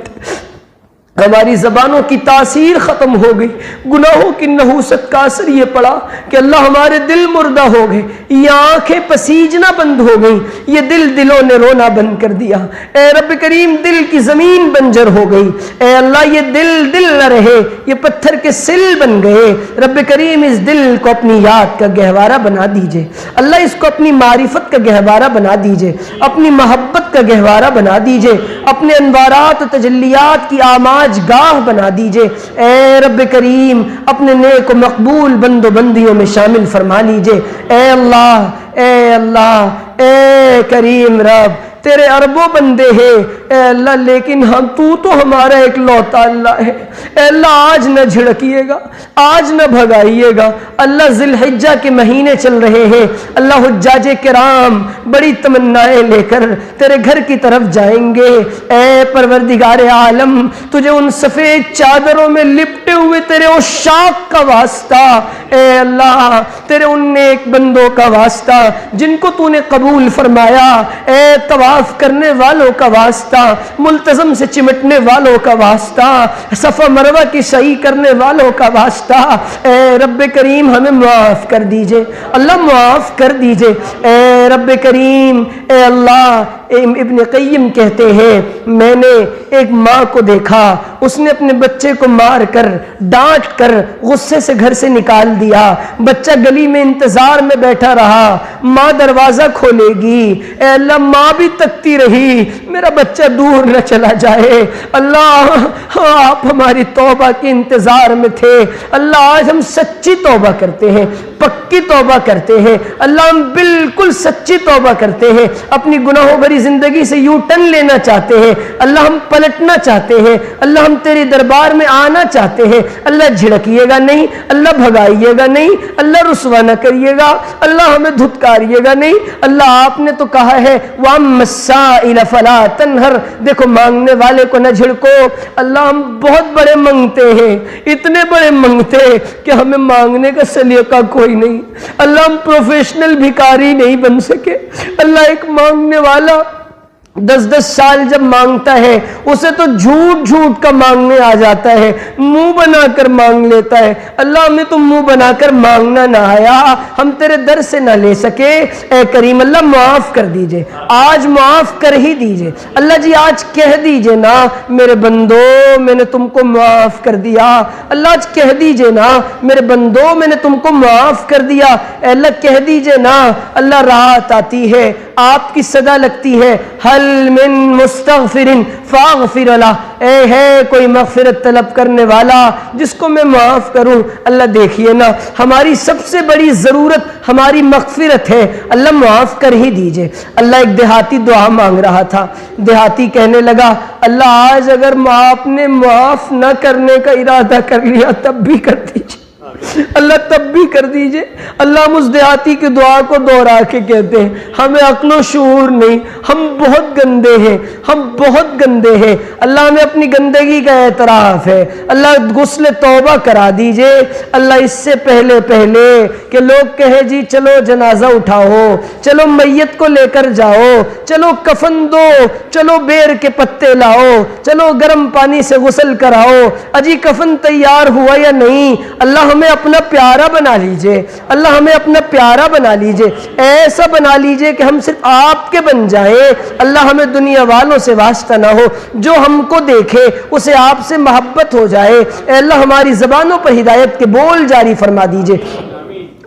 ہماری زبانوں کی تاثیر ختم ہو گئی، گناہوں کی نحوست کا اثر یہ پڑا کہ اللہ ہمارے دل مردہ ہو گئے، یہ آنکھیں پسیجنا بند ہو گئی، یہ دلوں نے رونا بند کر دیا، اے رب کریم دل کی زمین بنجر ہو گئی، اے اللہ یہ دل نہ رہے، یہ پتھر کے سل بن گئے، رب کریم اس دل کو اپنی یاد کا گہوارہ بنا دیجئے اللہ، اس کو اپنی معرفت کا گہوارہ بنا دیجئے، اپنی محبت کا گہوارہ بنا دیجئے، اپنے انوارات و تجلیات کی آماج گاہ بنا دیجئے، اے رب کریم اپنے نیک و مقبول بندوں بندیوں میں شامل فرما لیجئے، اے اللہ اے اللہ اے کریم رب تیرے اربوں بندے ہیں اے اللہ، لیکن ہم تو ہمارا ایک لوتا اللہ ہے اے اللہ، آج نہ جھڑکیے گا، آج نہ بھگائیے گا اللہ۔ ذی الحجہ کے مہینے چل رہے ہیں اللہ، حجاج کرام بڑی تمنائیں لے کر تیرے گھر کی طرف جائیں گے، اے پروردگار عالم تجھے ان سفید چادروں میں لپٹے ہوئے تیرے عشاق کا واسطہ، اے اللہ تیرے ان نیک بندوں کا واسطہ جن کو تو نے قبول فرمایا، اے طواف کرنے والوں کا واسطہ، ملتزم سے چمٹنے والوں کا واسطہ، صفا مروہ کی سعی کرنے والوں کا واسطہ، اے رب کریم ہمیں معاف کر دیجئے اللہ، معاف کر دیجئے اے رب کریم اے اللہ۔ ابن قیم کہتے ہیں میں نے ایک ماں کو دیکھا، اس نے اپنے بچے کو مار کر ڈانٹ کر غصے سے گھر سے نکال دیا، بچہ گلی میں انتظار میں بیٹھا رہا، ماں دروازہ کھولے گی، اے اللہ ماں بھی تکتی رہی میرا بچہ دور نہ چلا جائے اللہ، آپ ہماری توبہ کے انتظار میں تھے اللہ، آج ہم سچی توبہ کرتے ہیں، پکی توبہ کرتے ہیں اللہ، ہم بالکل سچی توبہ کرتے ہیں، اپنی گناہوں بھری زندگی سے یو ٹرن لینا چاہتے ہیں اللہ، ہم پلٹنا چاہتے ہیں اللہ، ہم تیرے دربار میں آنا چاہتے ہیں اللہ، جھڑکیے گا نہیں اللہ، بھگائیے گا نہیں اللہ، رسوا نہ کریے گا اللہ، ہمیں دھتکاریے گا نہیں اللہ۔ آپ نے تو کہا ہے وَأَمَّا السَّائِلَ فَلَا تَنْهَرْ، دیکھو مانگنے والے کو نہ جھڑکو اللہ، ہم بہت بڑے منگتے ہیں، اتنے بڑے منگتے کہ ہمیں مانگنے کا سلیقہ کوئی نہیں اللہ، ہم پروفیشنل بھکاری نہیں بن سکے اللہ، ایک مانگنے والا 10 سال جب مانگتا ہے اسے تو جھوٹ جھوٹ کا مانگنے آ جاتا ہے، منہ بنا کر مانگ لیتا ہے۔ اللہ ہمیں تو منہ بنا کر مانگنا نہ آیا، ہم تیرے در سے نہ لے سکے، اے کریم اللہ معاف کر دیجئے، آج معاف کر ہی دیجئے۔ اللہ جی آج کہہ دیجئے نا میرے بندو میں نے تم کو معاف کر دیا، اللہ آج کہہ دیجئے نا میرے بندو میں نے تم کو معاف کر دیا، اے اللہ کہہ دیجئے نا اللہ رات آتی ہے، آپ کی صدا لگتی ہے، حل من مستغفر فاغفر لہ، اے ہے کوئی مغفرت طلب کرنے والا جس کو میں معاف کروں۔ اللہ دیکھیے نا ہماری سب سے بڑی ضرورت ہماری مغفرت ہے، اللہ معاف کر ہی دیجئے۔ اللہ ایک دیہاتی دعا مانگ رہا تھا، دیہاتی کہنے لگا اللہ آج اگر آپ نے معاف نہ کرنے کا ارادہ کر لیا تب بھی کر دیجئے، اللہ تب بھی کر دیجئے۔ اللہ ہم اس دیہاتی کی دعا کو دوہرا کے کہتے ہیں ہمیں عقل و شعور نہیں، ہم بہت گندے ہیں، ہم بہت گندے ہیں، اللہ ہمیں اپنی گندگی کا اعتراف ہے، اللہ غسل توبہ کرا دیجئے۔ اللہ اس سے پہلے کہ لوگ کہے جی چلو جنازہ اٹھاؤ، چلو میت کو لے کر جاؤ، چلو کفن دو، چلو بیر کے پتے لاؤ، چلو گرم پانی سے غسل کراؤ، اجی کفن تیار ہوا یا نہیں، اللہ ہمیں اپنا پیارا بنا لیجئے، اللہ ہمیں اپنا پیارا بنا لیجئے، ایسا بنا لیجئے کہ ہم صرف آپ کے بن جائیں، اللہ ہمیں دنیا والوں سے واسطہ نہ ہو، جو ہم کو دیکھے اسے آپ سے محبت ہو جائے۔ اے اللہ ہماری زبانوں پر ہدایت کے بول جاری فرما دیجئے۔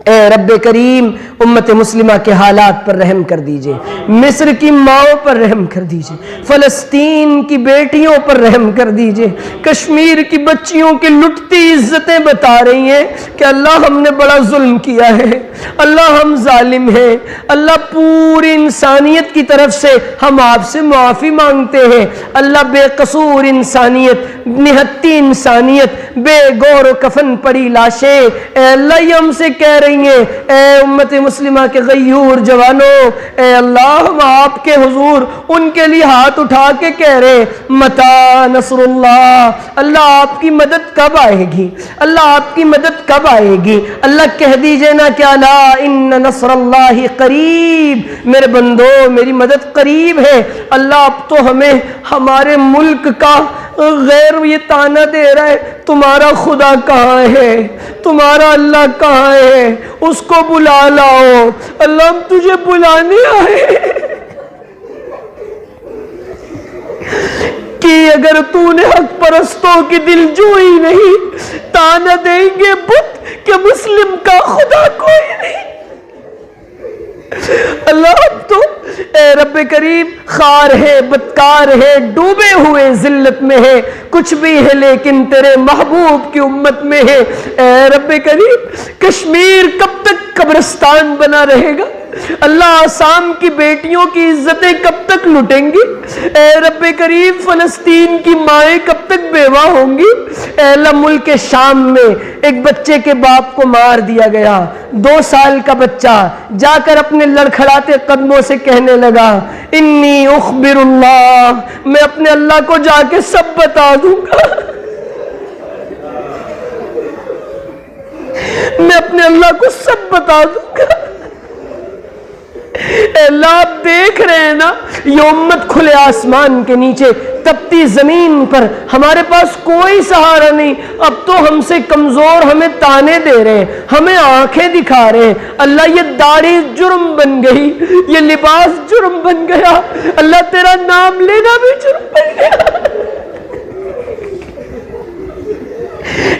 اے رب کریم امت مسلمہ کے حالات پر رحم کر دیجئے، مصر کی ماؤں پر رحم کر دیجئے، فلسطین کی بیٹیوں پر رحم کر دیجئے، کشمیر کی بچیوں کی لٹتی عزتیں بتا رہی ہیں کہ اللہ ہم نے بڑا ظلم کیا ہے، اللہ ہم ظالم ہیں، اللہ پوری انسانیت کی طرف سے ہم آپ سے معافی مانگتے ہیں، اللہ بے قصور انسانیت، نہتی انسانیت، بے گور و کفن پڑی لاشیں، اے اللہ یہ ہم سے کہہ رہی ہیں، اے امت مسلمہ کے غیور جوانوں، اے اللہ ہم آپ کے حضور ان کے لیے ہاتھ اٹھا کے کہہ رہے متا نصر اللہ، اللہ آپ کی مدد کب آئے گی، اللہ آپ کی مدد کب آئے گی، اللہ کہہ دیجئے نا کہ الا ان نصر اللہ قریب، میرے بندو میری مدد قریب ہے۔ اللہ اب تو ہمیں ہمارے ملک کا غیر یہ تانا دے رہا ہے تمہارا خدا کہاں ہے، تمہارا اللہ کہاں ہے، اس کو بلا لاؤ، اللہ ہم تجھے بلانے آئے کہ اگر تو نے حق پرستوں کی دل جوئی نہیں، تانا دیں گے بت کہ مسلم کا خدا کوئی نہیں۔ اللہ اب تو اے رب کریم خار ہے، بدکار ہے، ڈوبے ہوئے ذلت میں ہے، کچھ بھی ہے لیکن تیرے محبوب کی امت میں ہے۔ اے رب کریم کشمیر کب تک قبرستان بنا رہے گا، اللہ آسام کی بیٹیوں کی عزتیں کب تک لٹیں گی، اے رب کریم فلسطین کی مائیں کب تک بیوہ ہوں گی۔ اے اللہ ملک شام میں ایک بچے کے باپ کو مار دیا گیا، 2 سال کا بچہ جا کر اپنے لڑکھڑاتے قدموں سے کہنے لگا انی اخبر اللہ، میں اپنے اللہ کو جا کے سب بتا دوں گا، میں اپنے اللہ کو سب بتا دوں گا۔ اے اللہ آپ دیکھ رہے ہیں نا یہ امت کھلے آسمان کے نیچے تپتی زمین پر، ہمارے پاس کوئی سہارا نہیں، اب تو ہم سے کمزور ہمیں تانے دے رہے ہیں، ہمیں آنکھیں دکھا رہے ہیں۔ اللہ یہ داڑھی جرم بن گئی، یہ لباس جرم بن گیا، اللہ تیرا نام لینا بھی جرم بن گیا۔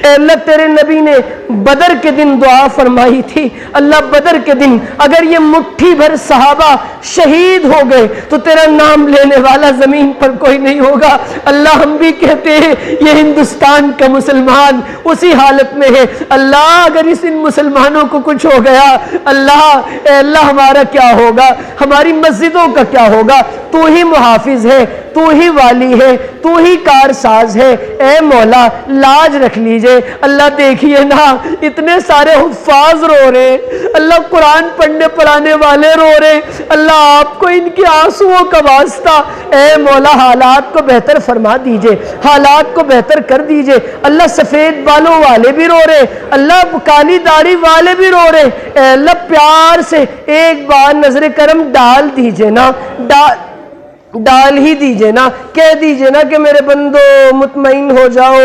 اے اللہ تیرے نبی نے بدر کے دن دعا فرمائی تھی، اللہ بدر کے دن اگر یہ مٹھی بھر صحابہ شہید ہو گئے تو تیرا نام لینے والا زمین پر کوئی نہیں ہوگا۔ اللہ ہم بھی کہتے ہیں یہ ہندوستان کا مسلمان اسی حالت میں ہے، اللہ اگر ان مسلمانوں کو کچھ ہو گیا، اللہ اے اللہ ہمارا کیا ہوگا، ہماری مسجدوں کا کیا ہوگا، تو ہی محافظ ہے، تو ہی والی ہے، تو ہی کارساز ہے، اے مولا لاج رکھ لیجئے۔ اللہ دیکھیے نا اتنے سارے حفاظ رو رہے، اللہ قرآن پڑھنے پڑھانے والے رو رہے، اللہ آپ کو ان کی آنسوؤں کا واسطہ، اے مولا حالات کو بہتر فرما دیجئے، حالات کو بہتر کر دیجئے۔ اللہ سفید بالوں والے بھی رو رہے، اللہ کالی داڑھی والے بھی رو رہے، اے اللہ پیار سے ایک بار نظر کرم ڈال دیجئے نا، ڈال ہی دیجئے نا، کہہ دیجئے نا کہ میرے بندو مطمئن ہو جاؤ،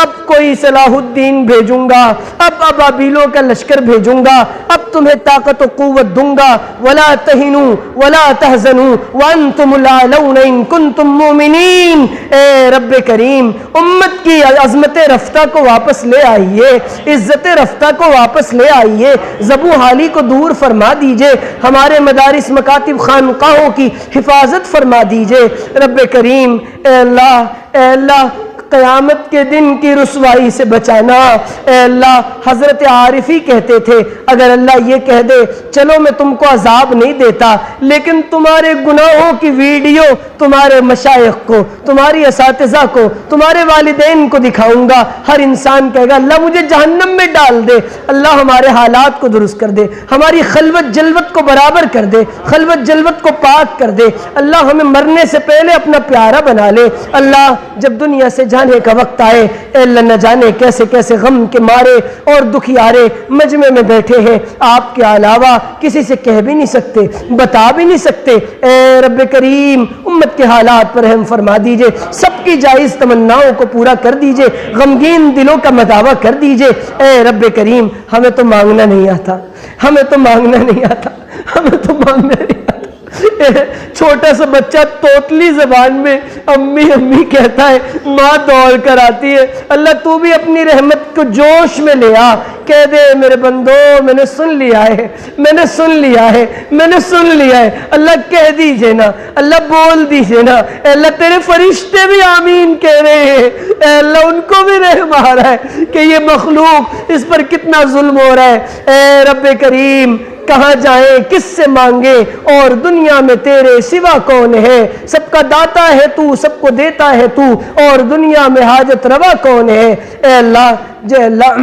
اب کوئی صلاح الدین بھیجوں گا، اب ابابیلوں کا لشکر بھیجوں گا، اب تمہیں طاقت و قوت دوں گا، ولا تہنوا ولا تحزنوا وانتم الاعلون ان کنتم مومنین۔ اے رب کریم، امت کی عظمت رفتہ کو واپس لے آئیے، عزت رفتہ کو واپس لے آئیے، ذبح حالی کو دور فرما دیجئے، ہمارے مدارس مکاتب خانقاہوں کی حفاظت فرما دیجئے رب کریم۔ اے اللہ قیامت کے دن کی رسوائی سے بچانا۔ اے اللہ، حضرت عارفی کہتے تھے اگر اللہ یہ کہہ دے چلو میں تم کو عذاب نہیں دیتا لیکن تمہارے گناہوں کی ویڈیو تمہارے مشائخ کو، تمہاری اساتذہ کو، تمہارے والدین کو دکھاؤں گا، ہر انسان کہے گا اللہ مجھے جہنم میں ڈال دے۔ اللہ ہمارے حالات کو درست کر دے، ہماری خلوت جلوت کو برابر کر دے، خلوت جلوت کو پاک کر دے۔ اللہ ہمیں مرنے سے پہلے اپنا پیارا بنا لے۔ اللہ جب دنیا سے جانے کا وقت آئے، اے اللہ نہ جانے کیسے کیسے غم کے مارے اور دکھیارے مجمع میں بیٹھے ہیں، آپ کے علاوہ کسی سے کہہ بھی نہیں سکتے، بتا بھی نہیں سکتے۔ اے رب کریم، امت کے حالات پر رحم فرما دیجئے، سب کی جائز تمناؤں کو پورا کر دیجئے، غمگین دلوں کا مداوع کر دیجئے۔ اے رب کریم، ہمیں تو مانگنا نہیں آتا، ہمیں تو مانگنا نہیں آتا، ہمیں تو مانگنا نہیں آتا۔ چھوٹا سا بچہ توتلی زبان میں امی امی کہتا ہے، ماں دوڑ کر آتی ہے۔ اللہ تو بھی اپنی رحمت کو جوش میں لے آ، کہہ دے میرے بندو میں نے سن لیا ہے، میں نے سن لیا ہے، میں نے سن لیا ہے۔ اللہ کہہ دیجئے نا، اللہ بول دیجئے نا۔ اے اللہ تیرے فرشتے بھی آمین کہہ رہے ہیں، اے اللہ ان کو بھی رحم آ رہا ہے کہ یہ مخلوق اس پر کتنا ظلم ہو رہا ہے۔ اے رب کریم، کہاں جائیں، کس سے مانگے، اور دنیا میں تیرے سوا کون ہے؟ سب کا داتا ہے تو، سب کو دیتا ہے تو، اور دنیا میں حاجت روا کون ہے؟ اے اللہ، جے اللہ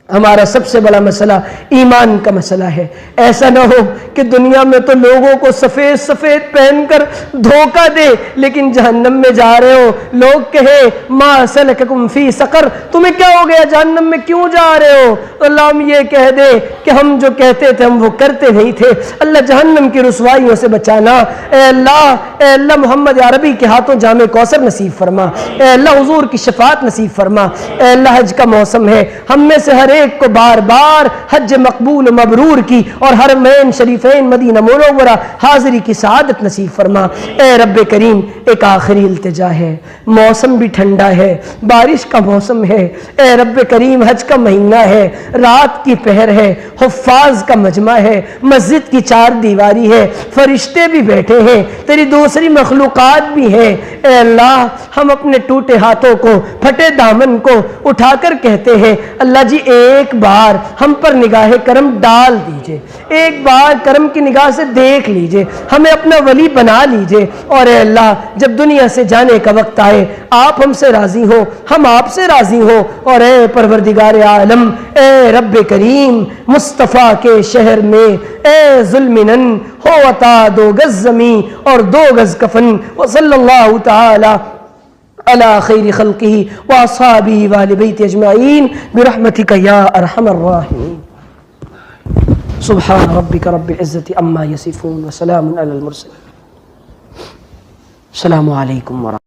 ہمارا سب سے بڑا مسئلہ ایمان کا مسئلہ ہے۔ ایسا نہ ہو کہ دنیا میں تو لوگوں کو سفید سفید پہن کر دھوکہ دے لیکن جہنم میں جا رہے ہو، لوگ کہے ما سلککم فی سقر، تمہیں کیا ہو گیا جہنم میں کیوں جا رہے ہو؟ اللہ ہم یہ کہہ دے کہ ہم جو کہتے تھے ہم وہ کرتے نہیں تھے۔ اللہ جہنم کی رسوائیوں سے بچانا۔ اے اللہ محمد عربی کے ہاتھوں جامع کوثر نصیب فرما۔ اے اللہ حضور کی شفاعت نصیب فرما۔ اے اللہ حج کا موسم ہے، ہم میں سے ہر ایک کو بار بار حج مقبول و مبرور کی اور حرمین شریفین مدینہ منورہ حاضری کی سعادت نصیب فرما۔ اے رب کریم، ایک آخری التجا ہے، موسم بھی ٹھنڈا ہے، بارش کا موسم ہے، اے رب کریم حج کا مہینہ ہے، رات کی پہر ہے، حفاظ کا مجمع ہے، مسجد کی چار دیواری ہے، فرشتے بھی بیٹھے ہیں، تیری دوسری مخلوقات بھی ہیں۔ اے اللہ، ہم اپنے ٹوٹے ہاتھوں کو، پھٹے دامن کو اٹھا کر کہتے ہیں اللہ جی ایک بار ہم پر نگاہ کرم ڈال دیجئے، ایک بار کرم کی نگاہ سے دیکھ لیجئے، ہمیں اپنا ولی بنا لیجئے، اور اے اللہ جب دنیا سے جانے کا وقت آئے آپ ہم سے راضی ہو، ہم آپ سے راضی ہو، اور اے پروردگار عالم، اے رب کریم، مصطفیٰ کے شہر میں اے ذوالمنن ہو عطا 2 گز زمین اور 2 گز کفن، وصلی اللہ تعالی على خير خلقه وأصحابه وآل بيته أجمعين برحمتك يا أرحم الراحمين. سبحان ربك رب العزة عما يصفون وسلام على المرسلين. السلام عليكم ورحمة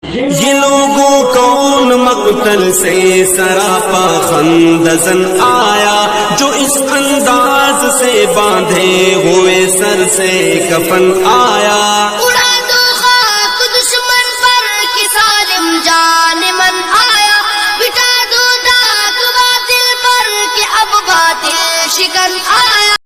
الله. یہ لوگوں کون مقتل سے سراپا خندزن آیا جو اس انداز سے باندھے ہوئے سر سے کفن آیا. شکن آیا.